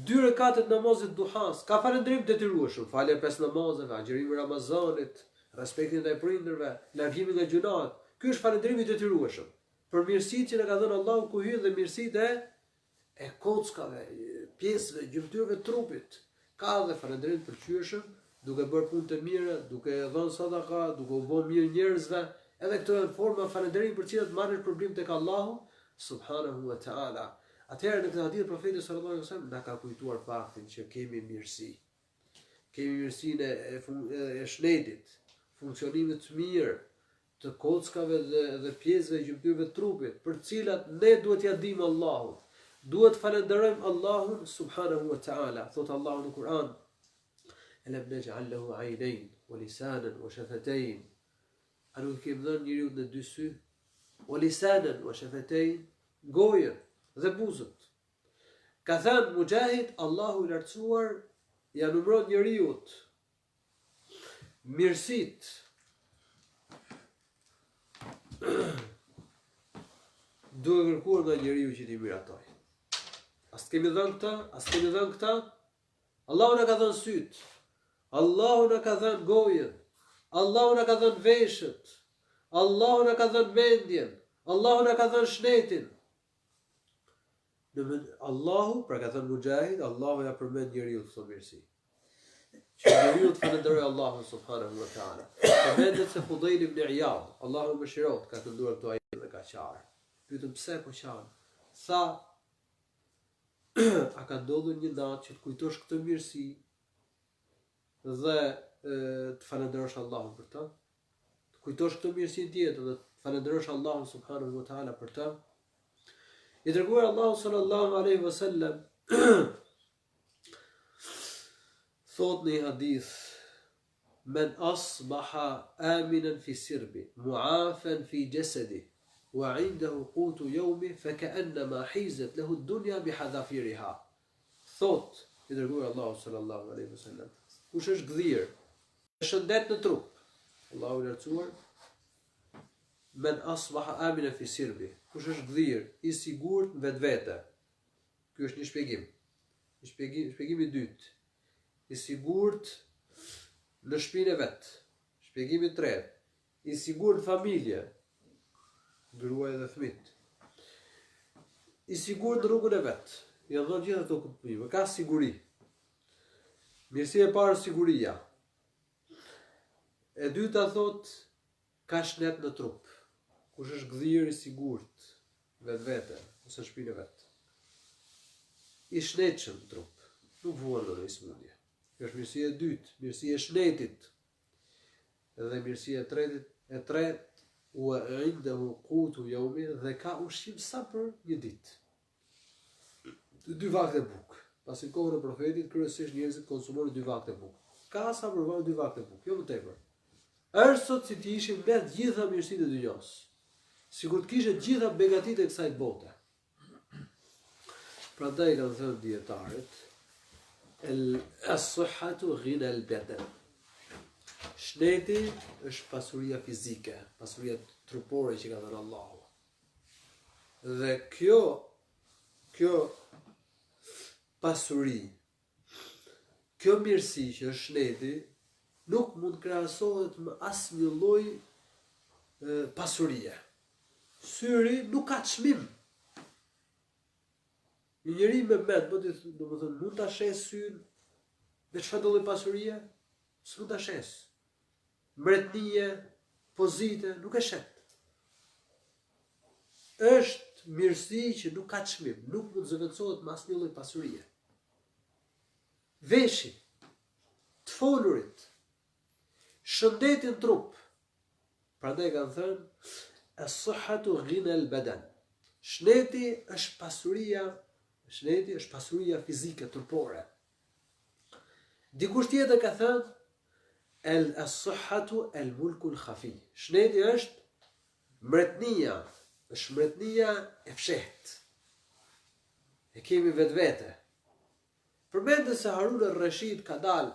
2 rekatet namazit duhas, ka falëndrim detyrueshëm, falja 5 namazeve, agjërimi i Ramazanit, respekti ndaj prindërve, largimi nga gjunat. Ky është falëndrimi i detyrueshëm për mirësitë që na ka dhënë Allahu ku hyn dhe mirësitë e kockave, pjesëve, gjymtyrëve të trupit. Ka dhe falëndrim të pëlqyeshëm, duke bërë punë të mira, duke dhënë sadaka, duke u bërë mirë njerëzve. Edhe këto janë forma falënderimi për cilat marrësh problem tek Allahu subhanahu wa taala. Atëherë në këtë hadith profeti sallallahu alaihi wasallam na ka kujtuar faktin që kemi mirësi. Kemi mirësinë e shëndetit, funksionimit të mirë të kockave dhe pjesëve gjymtyrëve të trupit, për të cilat ne duhet ja dimë Allahut. Duhet falenderojmë Allahun subhanahu wa taala. Thot Allahu në Kur'an: "Alam naj'al lahu 'aynayn wa lisanan wa shafatayn." A nuk kemi dhënë njeriu në 2 sy, wa lisanan wa shafatayn, gojën dhe buzët. Ka thënë Mujahid, Allahu i lartësuar ja numëron njeriut mirësit duhet kërkuar nga njeriu që t'i miratoj. As kemi dhënë këta, Allahu na ka dhënë syt, Allahu na ka dhënë gojën, Allahu na ka dhënë veshët, Allahu na ka dhënë mendjen, Allahu na ka dhënë shnetin. Allahu, pra ka thënë Mujahid, Allahu ja përmend njeriu këtë mirësi. Që njeriu të falenderojë Allahun subhanahu wa taala. Përmendet se Fudayl ibn Iyad, Allahu më mëshiroft, ka kënduar këto ajete dhe ka qarë. Pyetëm pse po qarë? Tha, a ka ndodhur një natë që të kujtosh këtë mirësi dhe të falenderosh Allahun për të? Të kujtosh këtë mirësi tjetër dhe të falenderosh Allahun subhanahu wa taala për të? I dërguar Allahu sallallahu alaihi wasallam thot në një hadith: "Men asbaha aminan fi sirbi, mu'afan fi jasadi, wa 'indahu qutu yawmi, fa ka'annama hizat lahu ad-dunya bihadhafiriha." Thot i dërguar Allahu sallallahu alaihi wasallam, kush është gdhir, shëndet në trup, Allahu i lartësuar, men asbaha aminan fi sirbi, kush është gdhir, i sigurt në vetvete. Ky është një shpjegim. Shpjegimi i dytë, i sigurt në shtëpinë e vet. Shpjegimi i tretë, i sigurt në familje, gruaja dhe fëmijët. I sigurt në rrugën e vet. Ja dhon gjithë ato kuptime. Ka siguri. Mirësia e parë siguria. E dyta thot ka shnet në trup. Kush është gdhir i sigurt vetvete ose në shtëpinë e vet. I shnetshëm në trup. Nuk vuan në smundje. Kjo është mirësia e dytë, mirësia e shnetit. Dhe mirësia e tretë, wa indahu qutu yawmi, dhe ka ushqim sa për një ditë. 2 vakte bukë. Pasi në kohën e profetit kryesisht njerëzit konsumonin 2 vakte bukë. Ka sa për 2 vakte bukë, jo më tepër. Është sot si të ishim me të gjitha mirësitë e dynjos. Sikur të kishe gjitha begatitë e kësaj bote. Prandaj kanë thënë dietarët, as-sihhatu ghina al-badan. Shneti është pasuria fizike, pasuria trupore që ka dhënë Allahu. Dhe kjo pasuri, kjo mirësi që është shneti, nuk mund krahasohet me asnjë lloj pasurie. Syri nuk ka çmim. Një njeri me mend, domethënë mund ta shes syn me çfarë do lloj pasurie? S'mund ta shes. Mbretënie, pozite, nuk e shet. Është mirësi që nuk ka çmim, nuk mund zëvendësohet me asnjë lloj pasurie. Veshi, të folurit, shëndetin trup. Prandaj kanë thënë as-sihhatu ghina al-badan. Shneti është pasuria fizike trupore. Dikush tjetër ka thënë as-sihhatu al-mulku al-khafi. Shneti është mbretënia, është mbretënia e fshehtë. E kemi vetvete. Përmendet se Harun al-Rashid ka dalë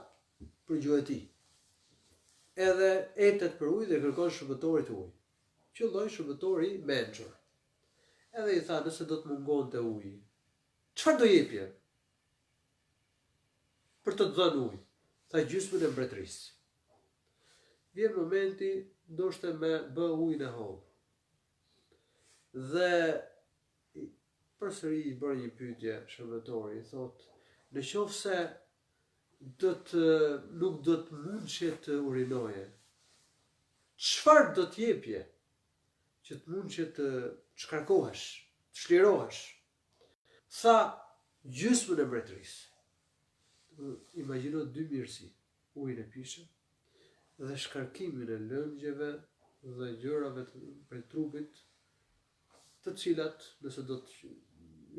për gjuhë e tij. Edhe etet për ujë dhe kërkon shërbëtorit ujë. Qëlloj shërbëtori mençur. Edhe i tha, nëse do të mungonte uji, çfarë do jepje? Për të dhënë ujë. Tha gjysmën e mbretërisë. Vjen momenti, ndoshta me bë ujin e holl. Dhe përsëri i bëri një pyetje shërbëtori, i thotë, në qoftë se nuk do të mundshë të urinoje, çfarë do të jepje që të mundshë të shkarkohesh, të shlirohesh? Sa gjysmën e mbretërisë. Imagjino 2 mirësi, ujin e pishëm dhe shkarkimin e lëngjeve dhe gjërave për trupit, të cilat nëse do të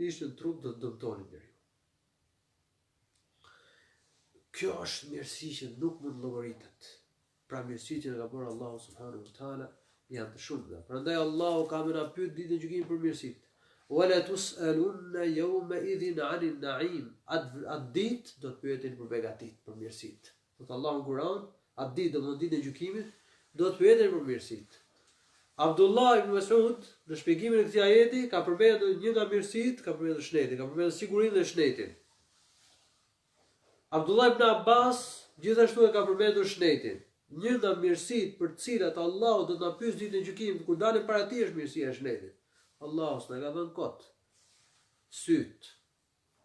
ishte në trup do të dëmtonin njeriu. Kjo është mirësi që nuk mund llogaritet. Pra mirësitë që ka bërë Allahu subhanahu wa taala janë të shumta. Prandaj Allahu ka më na pyet ditën e gjykimit për mirësitë. Wala tusaluna yawma idhin 'anil na'im. Atë ditë do të pyeten për begatitë, për mirësitë. Thot Allahu në Kur'an, atë ditë, do të ditën e gjykimit, do të pyeten për mirësitë. Abdullah ibn Mas'ud në shpjegimin e këtij ajeti ka përmendur një nga mirësitë, ka përmendur shnetin, ka përmendur sigurinë dhe shnetin. Abdullah ibn Abbas gjithashtu e ka përmendur shnetin. Një nga mirësitë për të cilat Allahu do të na pyesë ditën e gjykimit kur dalim para tij është mirësia e shnetit. Allahu s'na ka dhënë kot, syt,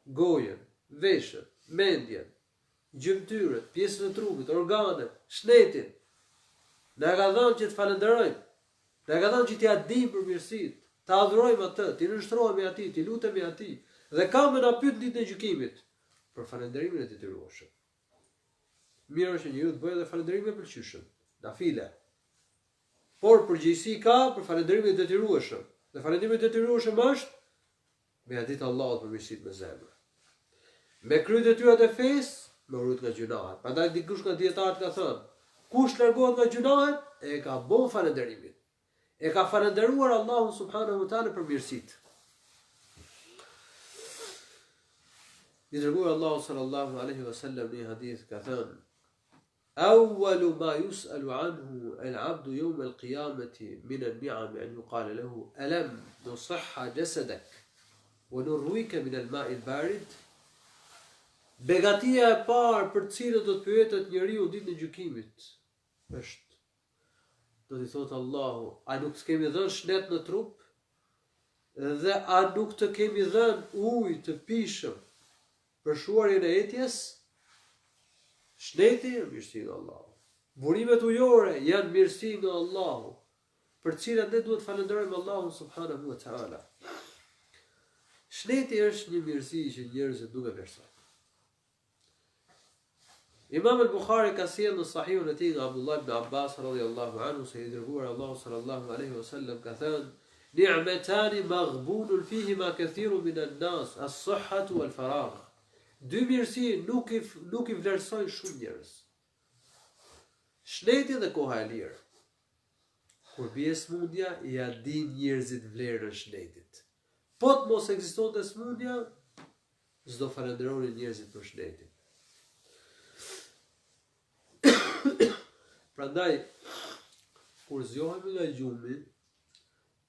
gojën, veshët, mendjen, gjymtyrët, pjesën e trupit, organet, shnetin. Na ka dhënë që të falenderojmë. Na ka dhënë që t'ia dim për mirësitë, të adhurojmë atë, të nënshtrohemi atij, të lutemi atij. Dhe ka më na pyet ditën e gjykimit për falënderimin e detyrueshëm. Mirë është që njeriu të bëjë edhe falënderimin e pëlqyeshëm, nafile. Por përgjegjësi ka për falënderimin e detyrueshëm. Dhe falënderimi i detyrueshëm është me ia ditë Allahut për mirësitë me zemër. Me krye detyrat e fesë, me urrit nga gjunahet. Prandaj dikush nga dietarët ka thënë, kush largohet nga gjunahet, e ka bën falënderimin. E ka falënderuar Allahun subhanahu wa taala për mirësitë. I dërguar Allahu sallallahu alaihi wasallam në hadith ka thënë: "Awwalu ma yus'alu anhu al-'abdu yawm al-qiyamati min an-ni'am an yuqala lahu alam nusihha jasadak wa nurwika min al-ma'i al-barid." Begatia e parë për të cilën do të pyetet njeriu ditën e gjykimit është, do t'i thotë Allahu, a nuk të kemi dhënë shnet në trup? Dhe a nuk të kemi dhënë ujë të pishëm për shuarjen e etjes? Shneti është mirësi nga Allahu. Burimet ujore janë mirësi nga Allahu, për të cilat ne duhet falenderojmë Allahun subhanahu wa taala. Shneti është një mirësi që njerëzit nuk e vlerësojnë. Imam al-Bukhari ka sjellë në Sahihun e tij nga Abdullah ibn Abbas radhiyallahu anhu se i dërguar Allahu sallallahu alaihi wasallam ka thënë: "Ni'matani maghbunun fihima kathirun min an-nas, as-sihhatu wal-faragh." Dy mirësi nuk i vlerësojnë shumë njerëz. Shneti dhe koha e lirë. Kur bie smundja, ja din njerëzit vlerën e shnetit. Po të mos ekzistonte smundja, s'do falenderonin njerëzit për shnetin. Prandaj, kur zgjohemi nga gjumi,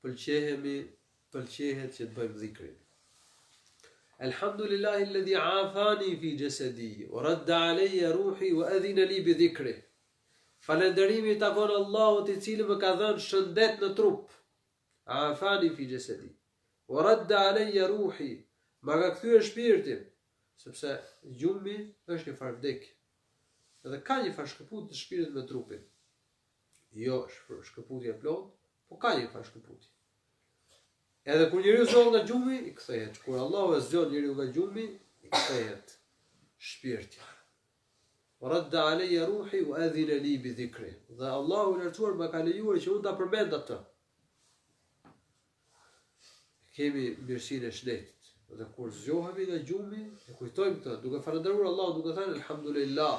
pëlqehet që të bëjmë dhikrin. Alhamdulillahi alladhi afani fi jasadi wa radda alayya ruhi wa adhina li bi dhikri. Falënderimi i takon Allahut i cili më ka dhënë shëndet në trup. Afani fi jasadi wa radda alayya ruhi. Më ka kthyer shpirtin, sepse gjumi është një farë vdekje. Edhe ka një farë shkëputje të shpirtit me trupin. Jo shkëputje plot, po ka një farë shkëputje. Edhe kur njeriu zgjohet nga gjumi, i kthehet. Kur Allahu e zgjon njeriu nga gjumi, i kthehet shpirti. Radda alayya ruhi wa adhina li bi dhikri. Dhe Allahu i lartësuar më ka lejuar që unë ta përmend atë. Kemi mirësinë e shnetit. Dhe kur zgjohemi nga gjumi, e kujtojmë këtë, duke falënderuar Allahun, duke thënë alhamdulillah.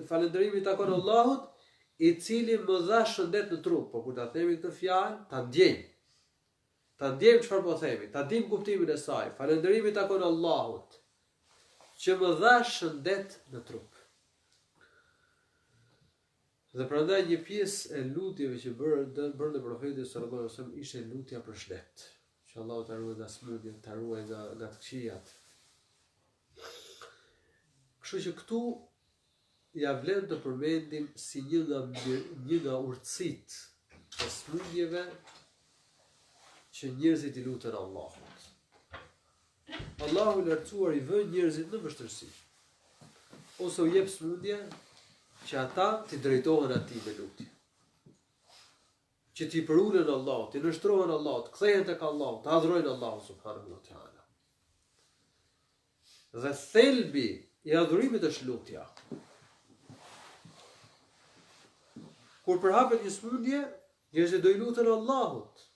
Falënderimi takon Allahut, i cili më dha shëndet në trup. Po kur ta themi këtë fjalë, ta ndjejmë. Ta ndjejmë çfarë po themi, ta dim kuptimin e saj. Falënderimi takon Allahut, që më dha shëndet në trup. Dhe prandaj një pjesë e lutjeve që bërë në profetit sallallahu alaihi wasallam ishte lutja për shëndet. Që Allahu ta ruaj nga smundja, ta ruaj nga të këqijat. Kështu që këtu ja vlen të përmendim si një nga urtësitë e smundjeve që njerëzit i lutën Allahut. Allahu i lartësuar i vën njerëzit në vështirësi. Ose u jep smundje që ata t'i drejtohen atij me lutje. Që t'i përulen Allahut, t'i nështrohen Allahut, kthehen tek Allahu, të adhurojnë Allahun subhanahu wa taala. Dhe thelbi i adhurimit është lutja. Kur përhapet një smundje, njerëzit do i lutën Allahut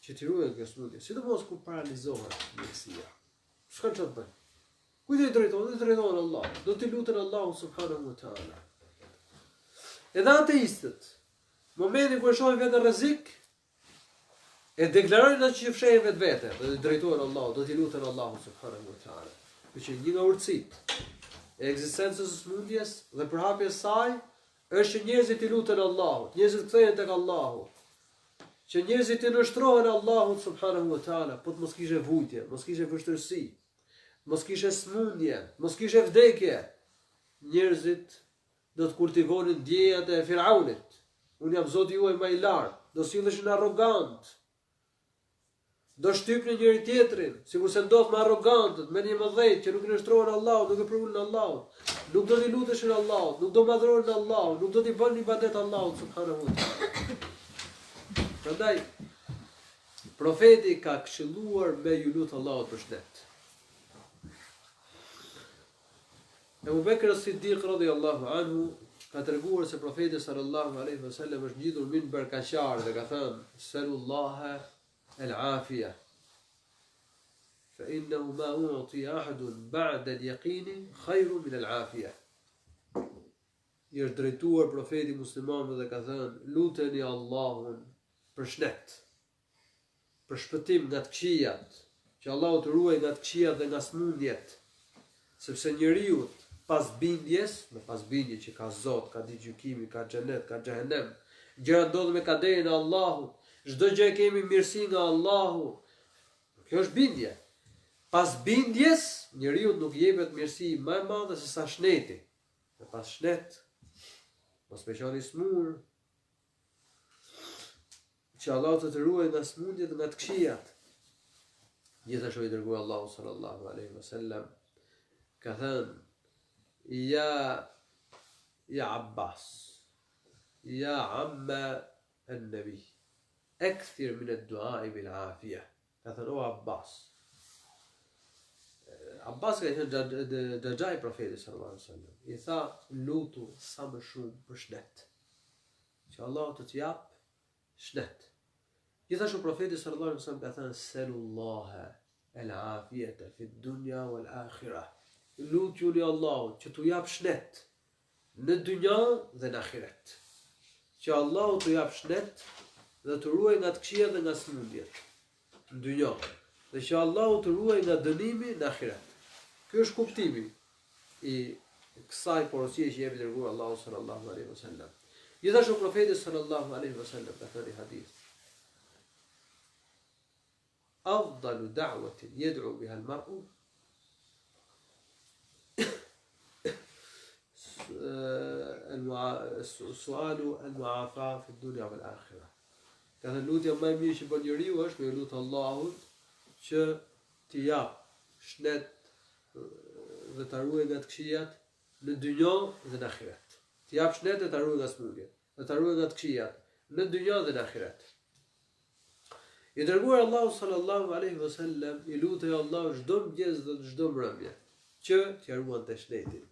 që t'i ruajë nga smundja, sidomos kur paralizohet mjekësia. Çka të bëjnë? Kujt i drejtohen? I drejtohen Allahut. Do t'i lutën Allahun subhanahu wa taala. Edhe ateistët, momentin kur e shohin vetë rrezik, e deklarojnë atë që fshehin vetvete, do t'i drejtohen Allahut, do t'i lutën Allahun subhanahu wa taala. Që një nga urtësitë e ekzistencës së smundjes dhe përhapjes saj është që njerëzit i lutën Allahut, njerëzit kthehen tek Allahu. që njerëzit të nështrohen Allahut subhanahu wa taala, po të mos kishe vujtje, mos kishe vështirësi, mos kishe smundje, mos kishe vdekje, njerëzit do të kultivonin djejat e Firaunit. Unë jam Zoti juaj më i lartë, do silleshin arrogant, do shtypnin njëri tjetrin, sikur se ndodh me arrogantët, me një mëdhejt që nuk nështrohen Allahut, nuk e përulën Allahut, nuk do t'i luteshin Allahut, nuk do madhrohen Allahut, nuk do t'i bënin ibadet Allahut subhanahu wa taala. Prandaj profeti ka këshilluar me ju lut Allahut për shëndet. Ebu Bekr as-Siddiq radhiyallahu anhu ka treguar se profeti sallallahu alaihi wasallam është ngjitur minber kaqar dhe ka thënë: "Selullaha al-afia, fa innahu ma u'ti ahadun ba'da al-yaqini khayrun min al-afia." I është drejtuar profeti muslimanëve dhe ka thënë: "Luteni Allahun për shëndet, për shpëtim nga të këqijat, që Allahu të ruaj nga të këqijat dhe nga smundjet, sepse njeriu pas bindjes, me pas bindje që ka Zot, ka ditë gjykimi, ka xhenet, ka xhehenem, gjëra ndodhen me kaderin e Allahut, çdo gjë kemi mirësi nga Allahu. Kjo është bindje. Pas bindjes, njeriu nuk jepet mirësi më e madhe se sa shneti. Me pas shnet, mos me qenë i smur, që Allah të ruaj nga smundjet dhe nga të këqijat. Gjithashtu i dërguar Allahu sallallahu alaihi wasallam ka thënë: Ja Abbas, ja amma an-nabi, akthir min ad-du'a bil afia. Ka thënë: o Abbas. Abbas ka thënë dëgjaj profetit sallallahu alaihi wasallam. I tha: lutu sa më shumë për shëndet, që Allah të t'jap shëndet. Gjithashtu profeti sallallahu alaihi wasallam ka thënë: selullaha al-afiyata fi dunya wal akhirah. Lutjuni Allahut që t'u jap shëndet në dynja dhe në ahiret. Që Allahu t'u jap shëndet dhe të ruaj nga të këqijat dhe nga smundjet në dynja, dhe që Allahu të ruaj nga dënimi në ahiret. Ky është kuptimi i kësaj porosie që jep dërguar Allahu sallallahu alaihi wasallam. Gjithashtu profeti sallallahu alaihi wasallam ka thënë hadith: afdalu da'watin yad'u biha al-mar'u sualu al-mu'afa fi dunya wal akhirah. Ka thënë lutja më e mirë që bën njeriu është me lut Allahut që t'i jap shëndet dhe ta ruaj nga të këqijat në dynjë dhe në ahiret. T'i jap shëndet dhe ta ruaj nga smundjet, dhe ta ruaj nga të këqijat në dynjë dhe në ahiret. I dërguar Allahu sallallahu alaihi wasallam i lutej Allahu çdo mëngjes dhe çdo mbrëmje që t'ia ruante shëndetin,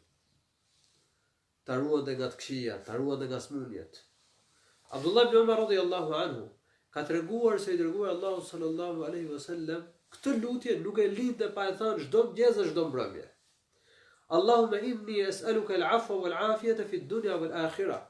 ta ruante nga të këqijat, ta ruante nga smundjet. Abdullah ibn Umar radhiyallahu anhu ka treguar se i dërguar Allahu sallallahu alaihi wasallam këtë lutje nuk e lindte pa e thënë çdo mëngjes dhe çdo mbrëmje. Allahumma inni as'aluka al-'afwa wal-'afiyata fi ad-dunya wal-akhirah.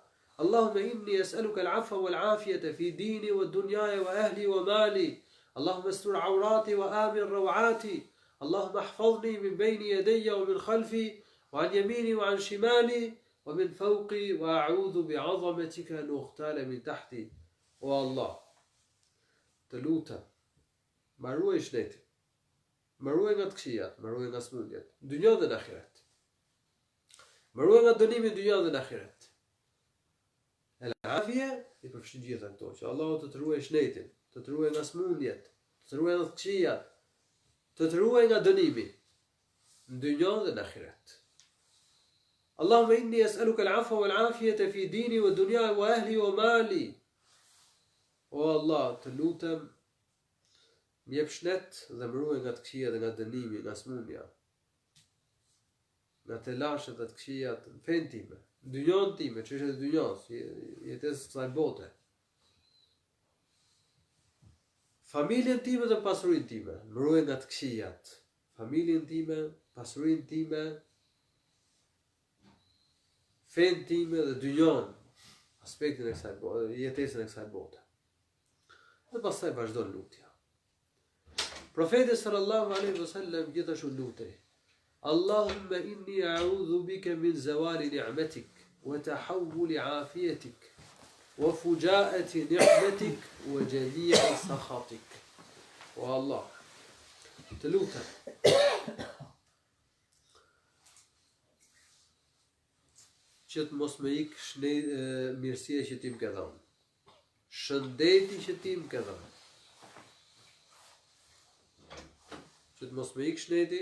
Allahumma inni as'aluka al-'afwa wal-'afiyata fi dini wa dunyaya wa ahli wa mali. Allahumma astur 'awrati wa amin raw'ati. Allahumma ihfazni min bayni yadayya wa min khalfi wa 'an yamini wa 'an shimali wa min fawqi wa a'udhu bi'azamatika an uqtala min tahti. O Allah, të lutem, më ruaj shëndetin, më ruaj nga të këqijat, më ruaj nga smundjet, në dynjë dhe në ahiret. Më ruaj nga dënimi në dynjë dhe në ahiret. El-afia i përfshin gjitha këto, që Allahu të ruaj shëndetin, të ruaj nga smundjet, të ruaj nga të këqijat, të ruaj nga dënimi në dynjë dhe në ahiret. Allahumma inni as'aluka al-'afwa wal-'afiyata fi dini wa dunyaya wa ahli wa mali. O Allah, të lutem, më jep shëndet dhe më ruaj nga të këqijat dhe nga dënimi, nga smundja, nga të lashët dhe të këqijat në fenë time, në dynjon time, çështjet e dynjos, jetesës së kësaj bote. Familjen time dhe pasurinë time, më ruaj nga të këqijat. Familjen time, pasurinë time, fenë time dhe dynjon, aspektin e kësaj bote, jetesën e kësaj bote. Dhe pastaj vazhdon lutja. Profeti sallallahu alaihi wasallam gjithashtu lutej: Allahumma inni a'udhu bika min zawali ni'matik wa tahawuli afiyatik wa fujaati ni'matik wa jami'i sakhatik. O Allah, të lutem që të mos më ik mirësia që ti më ke dhënë, shëndeti që ti më ke dhënë, që të mos më ik shëndeti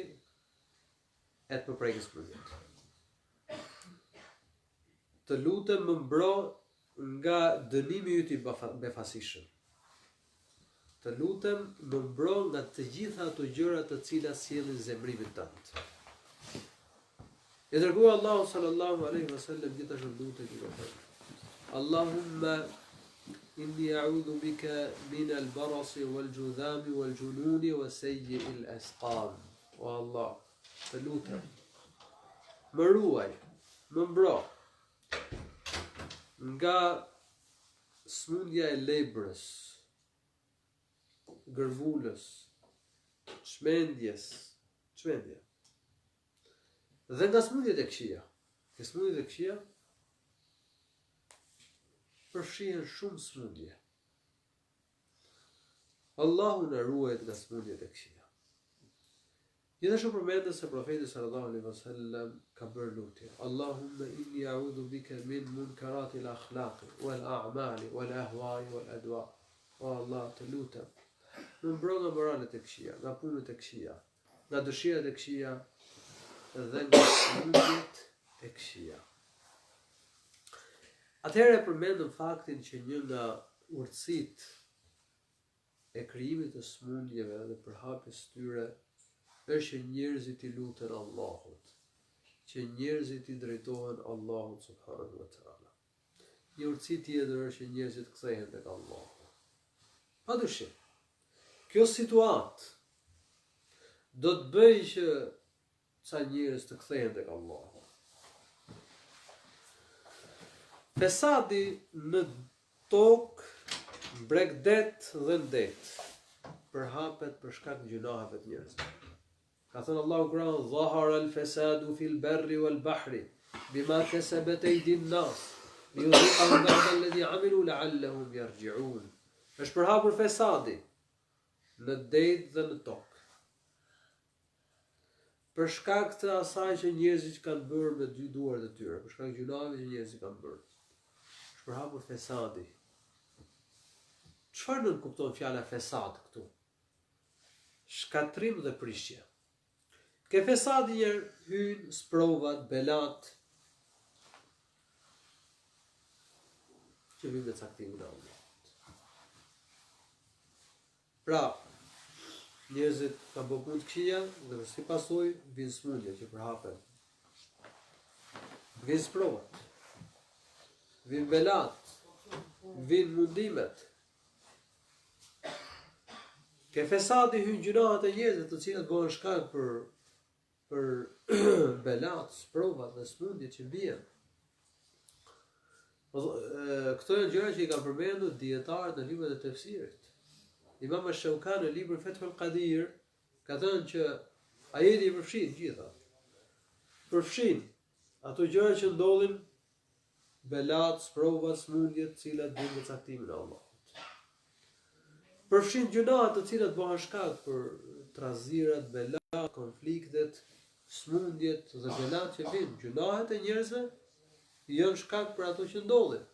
e të më prekës smundjet. Të lutem më mbro nga dënimi yt i befasishëm. Të lutem më mbro nga të gjitha ato gjëra të cilat sjellin zemrimin tënd. E dërguar Allahu sallallahu alaihi wasallam gjithashtu lutet i thotë: Allahumma inni a'udhu bika min al-barasi wal-judhami wal-jununi wa sayyi al-asqam. O Allah, të lutem, më ruaj, më mbro nga smundja e lebrës, gërvulës, çmendje, dhe nga smundjet e këqija. Ke smundjet e këqija përfshihen shumë smundje. Allahu na ruaj nga smundjet e këqija. Gjithashtu përmendet se profeti sallallahu alaihi wasallam ka bërë lutje: Allahumma inni a'udhu bika min munkarati al-akhlaq wal a'mali wal ahwa'i wal adwa. O Allah, të lutem, më mbro nga moralet e këqija, nga punët e këqija, nga dëshirat e këqija dhe nga smundjet e këqija. Atëherë përmendëm faktin që një nga urtësitë e krijimit të smundjeve dhe përhapjes tyre është që njerëzit i luten Allahut, që njerëzit i drejtohen Allahut subhanahu wa taala. Një urtësi tjetër është që njerëzit kthehen tek Allahu. Padyshim, kjo situatë do të bëjë që sa njerëz të kthehen tek Allahu. Fesadi në tokë, bregdet dhe ndet përhapet për shkak të gjunaheve të njerëzve. Ka thënë Allahu Kur'an: "Zahara al-fasadu fil barri wal bahri bima kasabat aydin nas liyudhiqahum ba'da alladhi 'amilu la'allahum yarji'un." Është përhapur fesadi në det dhe në tokë për shkak të asaj që njerëzit kanë bërë me dy duart e tyre, për shkak të gjunave që njerëzit kanë bërë. Është përhapur fesadi. Çfarë nën kupton fjala fesad këtu? Shkatrim dhe prishje. Ke fesadi njerë hynë, sprovat, belat, që vinë me caktimin e Allahut. Pra, njerëzit kanë bërë punë të këqija dhe si pasojë vinë smundje që përhapen. Vinë sprovat, vinë belat, vinë mundimet. Ke fesadi hynë gjunahet e njerëzve të cilat bëhen shkak për belat, sprovat dhe smundjet që bien. Këto janë gjëra që i kanë përmendur dietarët në librat e tefsirit. Imam Shaukani në librin Fathul Qadir ka thënë që ajeti i përfshin gjitha. Përfshin ato gjëra që ndodhin, belat, sprovat, smundjet, të cilat vijnë me caktimin e Allahut. Përfshin gjunahet të cilat bëhen shkak për trazirat, belat, konfliktet, smundjet dhe belat që vinë. Gjunahet e njerëzve janë shkak për ato që ndodhin.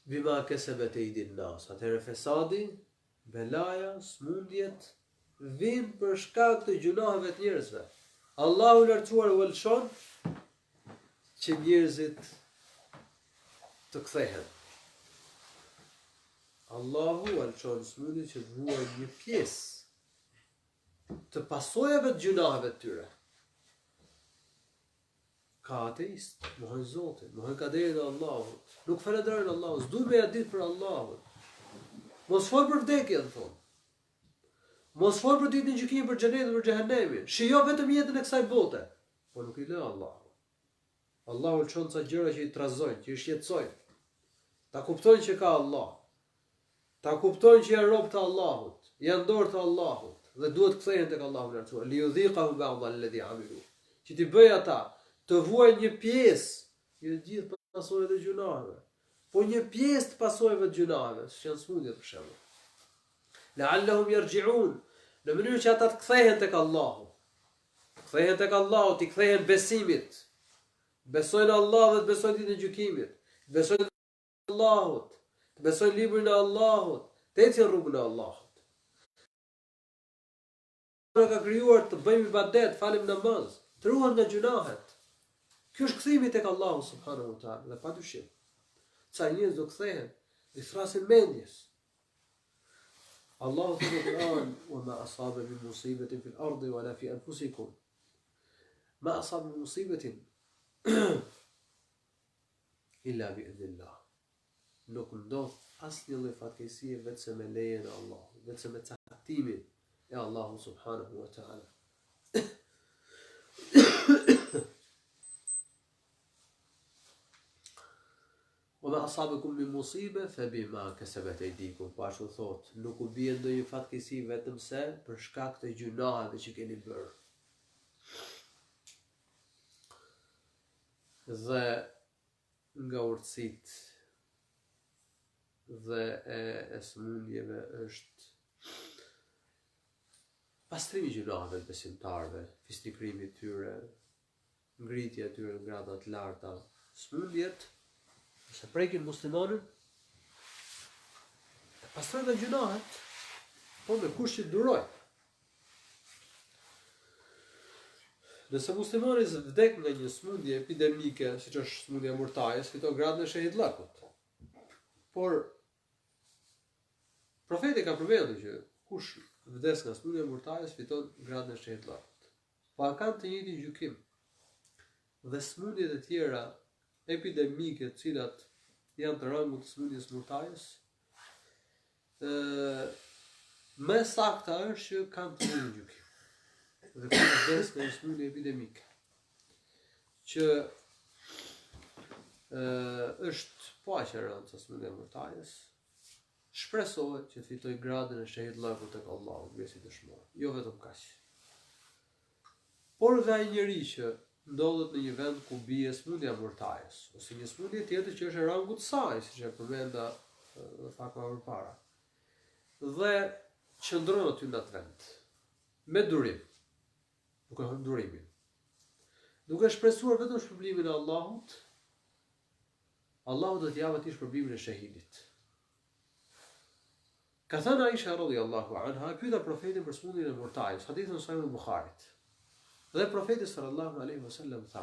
Bima kasabat aydin nas. Atëherë fesadi, belaja, smundjet vinë për shkak të gjunaheve të njerëzve. Allahu i lartësuar u lëshon që njerëzit të kthehen. Allahu alçon smundit që të vuajë një pjesë të pasojave të gjunaheve të tyre. Ka ateist, mohojnë Zotin, mohojnë kaderin e Allahut, nuk falenderojnë Allahut, s'duan me ja ditë për Allahut. Mos fol për vdekjen, thonë. Mos fol për ditën e gjykimit, për xhenetin, për xhehenemin. Shijo vetëm jetën e kësaj bote. Po nuk i lë Allahu. Allahu lëshon ca gjëra që i trazojnë, që i shqetësojnë. Ta kuptojnë që ka Allah. Ta kuptojnë që janë rob të Allahut, janë dorë të Allahut dhe duhet kthehen tek Allahu i lartësuar. Liyudhiqahum ba'da alladhi 'amilu. Që ti bëj ata të vuajnë një pjesë, jo të gjithë pasojave të gjunaheve. Po një pjesë të pasojave të gjunaheve, që janë smundjet për shembull. La'allahum yarji'un, në mënyrë që ata të kthehen tek Allahu. Kthehen tek Allahu, të kthehen besimit. Besojnë Allah dhe të besojnë ditën e gjykimit. Besojnë Allahut, të besojnë librin e Allahut, të ecin rrugën e Allahut. Na ka krijuar të bëjmë ibadet, falim namaz, të ruhen nga gjunahet. Ky është kthimi tek Allahu subhanahu wa taala, dhe padyshim. Ca njerëz do kthehen, i thrasin mendjes. Allahu thot në Kur'an: "Wa ma asaba min musibatin fil ardi wala fi anfusikum." Ma asaba min musibatin illa bi idhnillah. Nuk ndodh asnjë lloj fatkeqësie vetëm me lejen e Allahut, vetëm me caktimin e Allahu subhanahu wa taala. وما أصابكم من مصيبة فبما كسبت أيديكم. Po ashtu thot, nuk u bie ndonjë fatkeqësi vetëm se për shkak të gjunaheve që keni bërë. Dhe nga urtësit dhe e smundjeve është pastrimi i gjunaheve të besimtarëve, fisnikrimi i tyre, ngritja e tyre në grada të larta. Smundjet se prekin muslimanin, e pastrojnë dhe gjunahet, po me kush që duroj. Nëse muslimani vdek nga një smundje epidemike, siç është smundja e murtajës, fiton gradën e shahidllakut. Por profeti ka përmendur që kush vdes nga smundja e murtajës fiton gradën e shahidllakut. Pa kanë të njëjtin gjykim. Dhe smundjet e tjera epidemike, të cilat janë të rangut të smundjes murtajës, më sakta është që kanë të njëjtin gjykim. Dhe kur vdes nga një smundje epidemike, që është po aq e rëndë sa smundja e murtajës, shpresohet që të fitoj gradën e shahidllakut tek Allahu, mbesi dëshmor. Jo vetëm kaq. Por dhe ai njeri që ndodhet në një vend ku bie smundja e murtajës, ose një smundje tjetër që është e rangut saj, siç e përmenda pak më përpara, dhe qëndron aty në atë vend, me durim, duke hënë durimin, duke shpresuar vetëm shpërblimin e Allahut, Allahu do t'i japë atij shpërblimin e shahidit. Ka thënë Aisha radhiyallahu anha, pyeta profetin për smundjen e murtajës, hadithun sahih në Buharit. Dhe profeti sallallahu alaihi wasallam tha: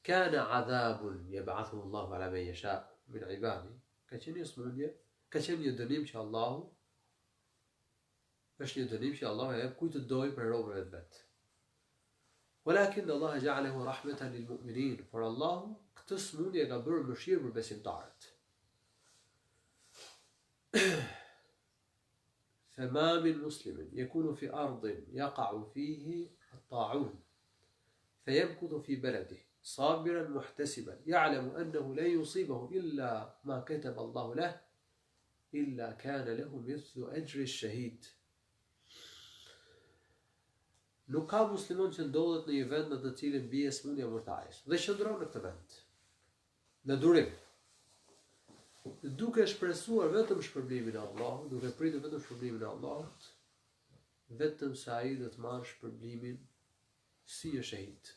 "Kana adhabun yab'athu Allahu ala man yasha min ibadi." Ka qenë një smundje, ka qenë një dënim që Allahu është një dënim që Allahu e jep kujt të dojë për robërit e vet. Walakin Allah ja'alahu rahmatan lil mu'minin, por Allahu këtë smundje ka bërë mëshirë për besimtarët. فما من مسلم يكون في أرض يقع فيه الطاعون فيمكث في بلده صابرا محتسبا يعلم أنه لن يصيبه إلا ما كتب الله له إلا كان له مثل أجر الشهيد. Nuk ka muslimon që ndodhet në një vend në të cilin bie smundja e murtajës dhe qëndron në këtë vend, në durim, duke shpresuar vetëm shpërblimin e Allahut, duke pritur vetëm shpërblimin e Allahut, vetëm se ai do të marrë shpërblimin si një shahid.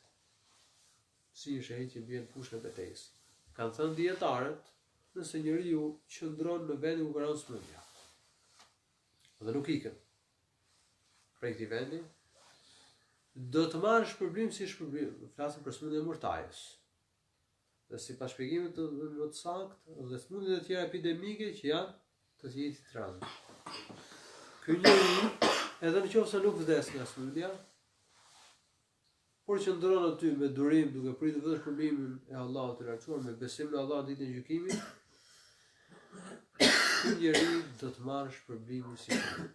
Si një shahid që bie në fushën e betejës. Kanë thënë dietarët, nëse njeriu qëndron në vendin ku ka rënë smundja, dhe nuk ikën prej këtij vendi, do të marrë shpërblim si shpërblim, flasim për smundjen e murtajës. Dhe sipas shpjegimit të më të saktë, dhe smundjet e tjera epidemike që janë të njëjtit rang. Ky njeri, edhe nëse nuk vdes nga smundja, por qëndron aty me durim, duke pritur vetëm shpërblimin e Allahut të lartësuar, me besim në Allah ditën e gjykimit, ky njeri do të marrë shpërblimin si shahid.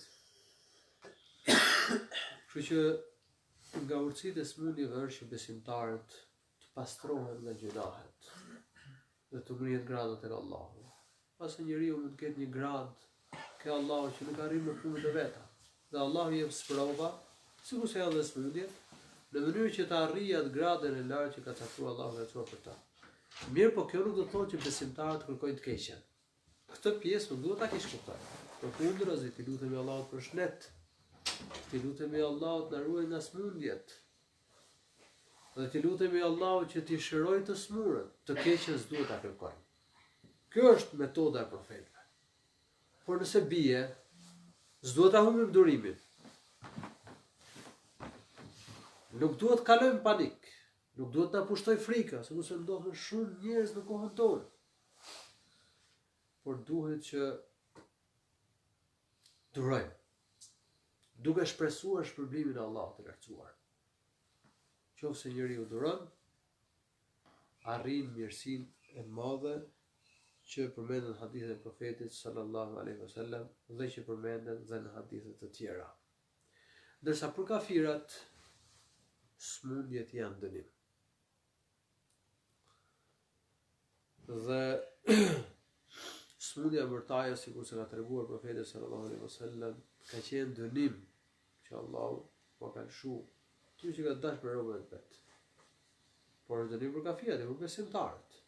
Kështu që nga urtësitë e smundjeve është që besimtarët të pastrohen nga gjunahet dhe të ngrihet gradat e Allahut. Pasi njeriu mund të ketë një grad ke Allahu që nuk arrin me punët e veta, dhe Allahu i jep sprova, sikur se janë dhe smundjet, në mënyrë që të arrijë atë gradën e lartë që ka caktuar Allahu veçuar për ta. Mirë, po kjo nuk do të thotë që besimtarët kërkojnë të keqen. Këtë pjesë nuk duhet ta kesh kuptuar. Përkundër, ti lutemi Allahut për shëndet. Ti lutemi Allahut na ruaj nga smundjet. Dhe ti lutemi Allahut që ti shëroj të smurët, të keqen s'duhet ta kërkojnë. Kjo është metoda e profetëve. Por nëse bie, s'duhet ta humbim durimin. Nuk duhet të kalojmë panik. Nuk duhet ta pushtoj frika, sepse ndodhen shumë njerëz në kohën tonë. Por duhet që durojmë, duke shpresuar shpërblimin e Allahut të lartësuar. Qofse njeriu duron, arrin mirësinë e madhe që përmendet në hadithet e profetit sallallahu alaihi wasallam dhe që përmendet dhe në hadithe të tjera. Ndërsa për kafirat, smundjet janë dënim. Dhe smundja e mërtajës, sikur se ka treguar profeti sallallahu alaihi wasallam, ka qenë dënim që Allahu po ka lëshu ty që ka dashur për robët e vet. Por është dënim për kafirat e për besimtarët.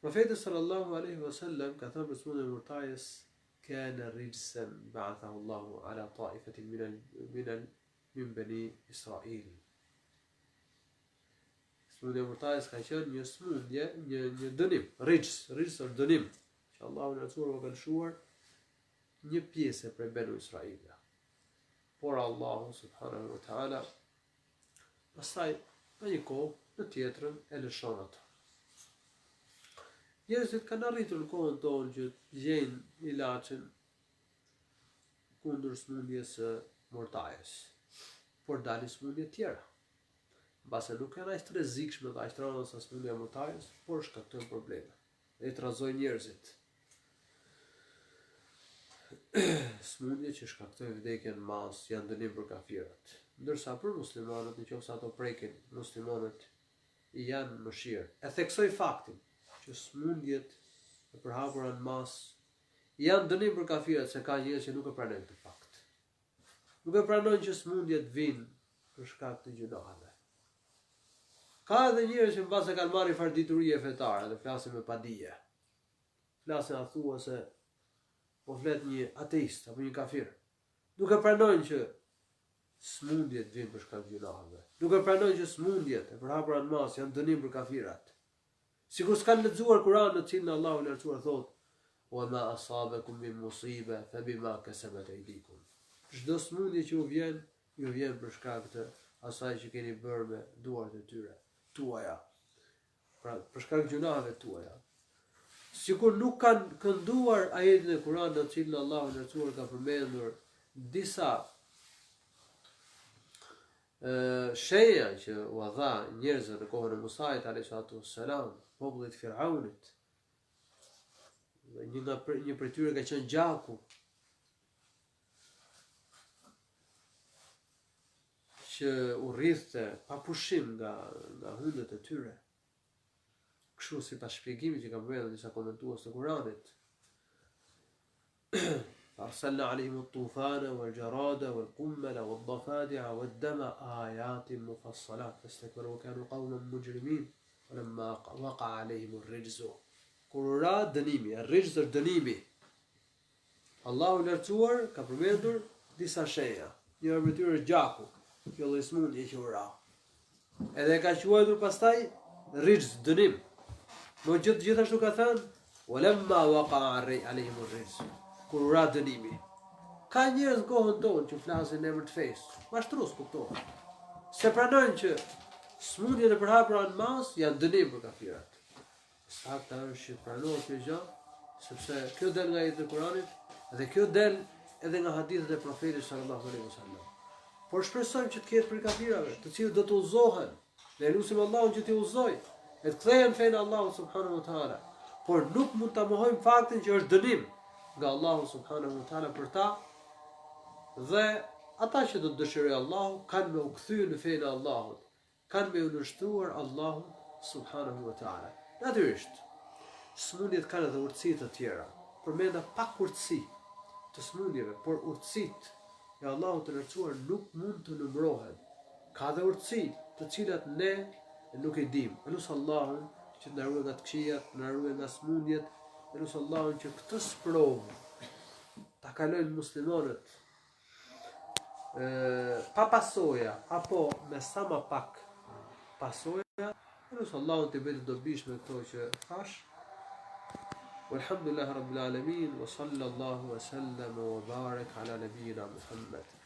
Profeti sallallahu alaihi wasallam ka thënë për smundjen e mërtajës: "Kana rijsan ba'athahu Allahu ala ta'ifatin min bani Israil." Smundja e mërtajës ka qenë një smundje, një dënim, rijs është dënim që Allahu në Rasul ka lëshuar një pjesë prej banu Israila. Por Allahu subhanahu wa ta'ala pastaj në një kohë në tjetrën e lëshon atë. Njerëzit kanë arritur në kohën tonë që gjejnë ilaçin kundër smundjes së mërtajës, por dalin smundje tjera. Mbase nuk janë aq të rrezikshme dhe aq të rënda sa smundja e mërtajës, por shkaktojnë probleme. E trazojnë njerëzit. Smundje që shkaktojnë vdekjen në masë janë dënim për kafirat. Ndërsa për muslimanët, nëse ato prekin muslimanët, janë mëshirë. E theksoj faktin që smundjet e përhapura në masë janë dënim për kafirat, se ka njerëz që nuk e pranojnë këtë fakt. Nuk e pranojnë që smundjet vinë për shkak të gjunaheve. Ka edhe njerëz që mbase kanë marrë farditurie fetare dhe flasin me padije. Flasin a thua se po flet një ateist apo një kafir. Nuk e pranojnë që smundjet vinë për shkak të gjunaheve. Nuk e pranojnë që smundjet e përhapura në masë janë dënim për kafirat. Sikur s'kan lexuar Kur'anin në cilin Allahu i lartësuar thotë: "Wa ma asabakum min musibe fa bima kasabat aydikum." Çdo smundje që ju vjen për shkak të asaj që keni bërë me duart e tyre, tuaja. Pra, për shkak të gjunaheve tuaja. Sikur nuk kanë kënduar ajetin e Kur'anit në cilin Allahu i lartësuar ka përmendur disa shenja që u dha njerëzve në kohën e Musait alayhi salatu wassalam, popullit Firaunit. Dhe një prej tyre ka qenë gjaku, që u rrithte pa pushim nga hundet e tyre. Kështu si pas shpjegimit që kam bërë disa komentues të Kuranit. Arsalna alihim at-tufana wal-jarada wal-qummala wad-dafadi'a wad-dama ayatin mufassalat fastakbaru wa kanu qawman mujrimin walamma waqa'a alihim ar-rijzu. Kur ra dënimi, ar-rijz është dënimi. Allahu i lartësuar ka përmendur disa shenja. Një prej tyre është gjaku, kjo lloj smundje që u ra. Edhe ka quajtur pastaj rijz, dënim. Në gjithashtu ka thënë walamma waqa'a alihim ar-rijz. Kur ra dënimi. Ka njerëz në kohën tonë që flasin në emër të fesë. Mashtrues kuptohet. Se pranojnë që smundjet e përhapura në masë janë dënim për kafirat. Sakta është që pranohet kjo gjë, sepse kjo del nga ajetet e Kuranit dhe kjo del edhe nga hadithet e profetit sallallahu alaihi wasallam. Por shpresojmë që të ketë për kafirave, të cilët do të udhzohen. Ne lutim Allahun që t'i udhzojë, e të kthehen fenë Allahut subhanahu wa taala. Por nuk mund ta mohojmë faktin që është dënim nga Allahu subhanahu wa taala për ta, dhe ata që do të dëshirojë Allahu kanë me u kthy në fenë e Allahut, kanë me u nështruar Allahun subhanahu wa taala. Natyrisht, smundjet kanë edhe urtësi të tjera. Përmenda pak urtësi të smundjeve, por urtësitë e Allahut të lartësuar nuk mund të numërohen. Ka dhe urtësi të cilat ne nuk e dim. Elus Allahun që të na ruaj nga të këqijat, të na ruaj nga smundjet, e lutem Allahun që këtë sprovë ta kalojnë muslimanët pa pasoja apo me sa më pak pasoja, e lutem Allahun të bëjë të dobishme këto që thash. والحمد لله رب العالمين وصلى الله وسلم وبارك على نبينا محمد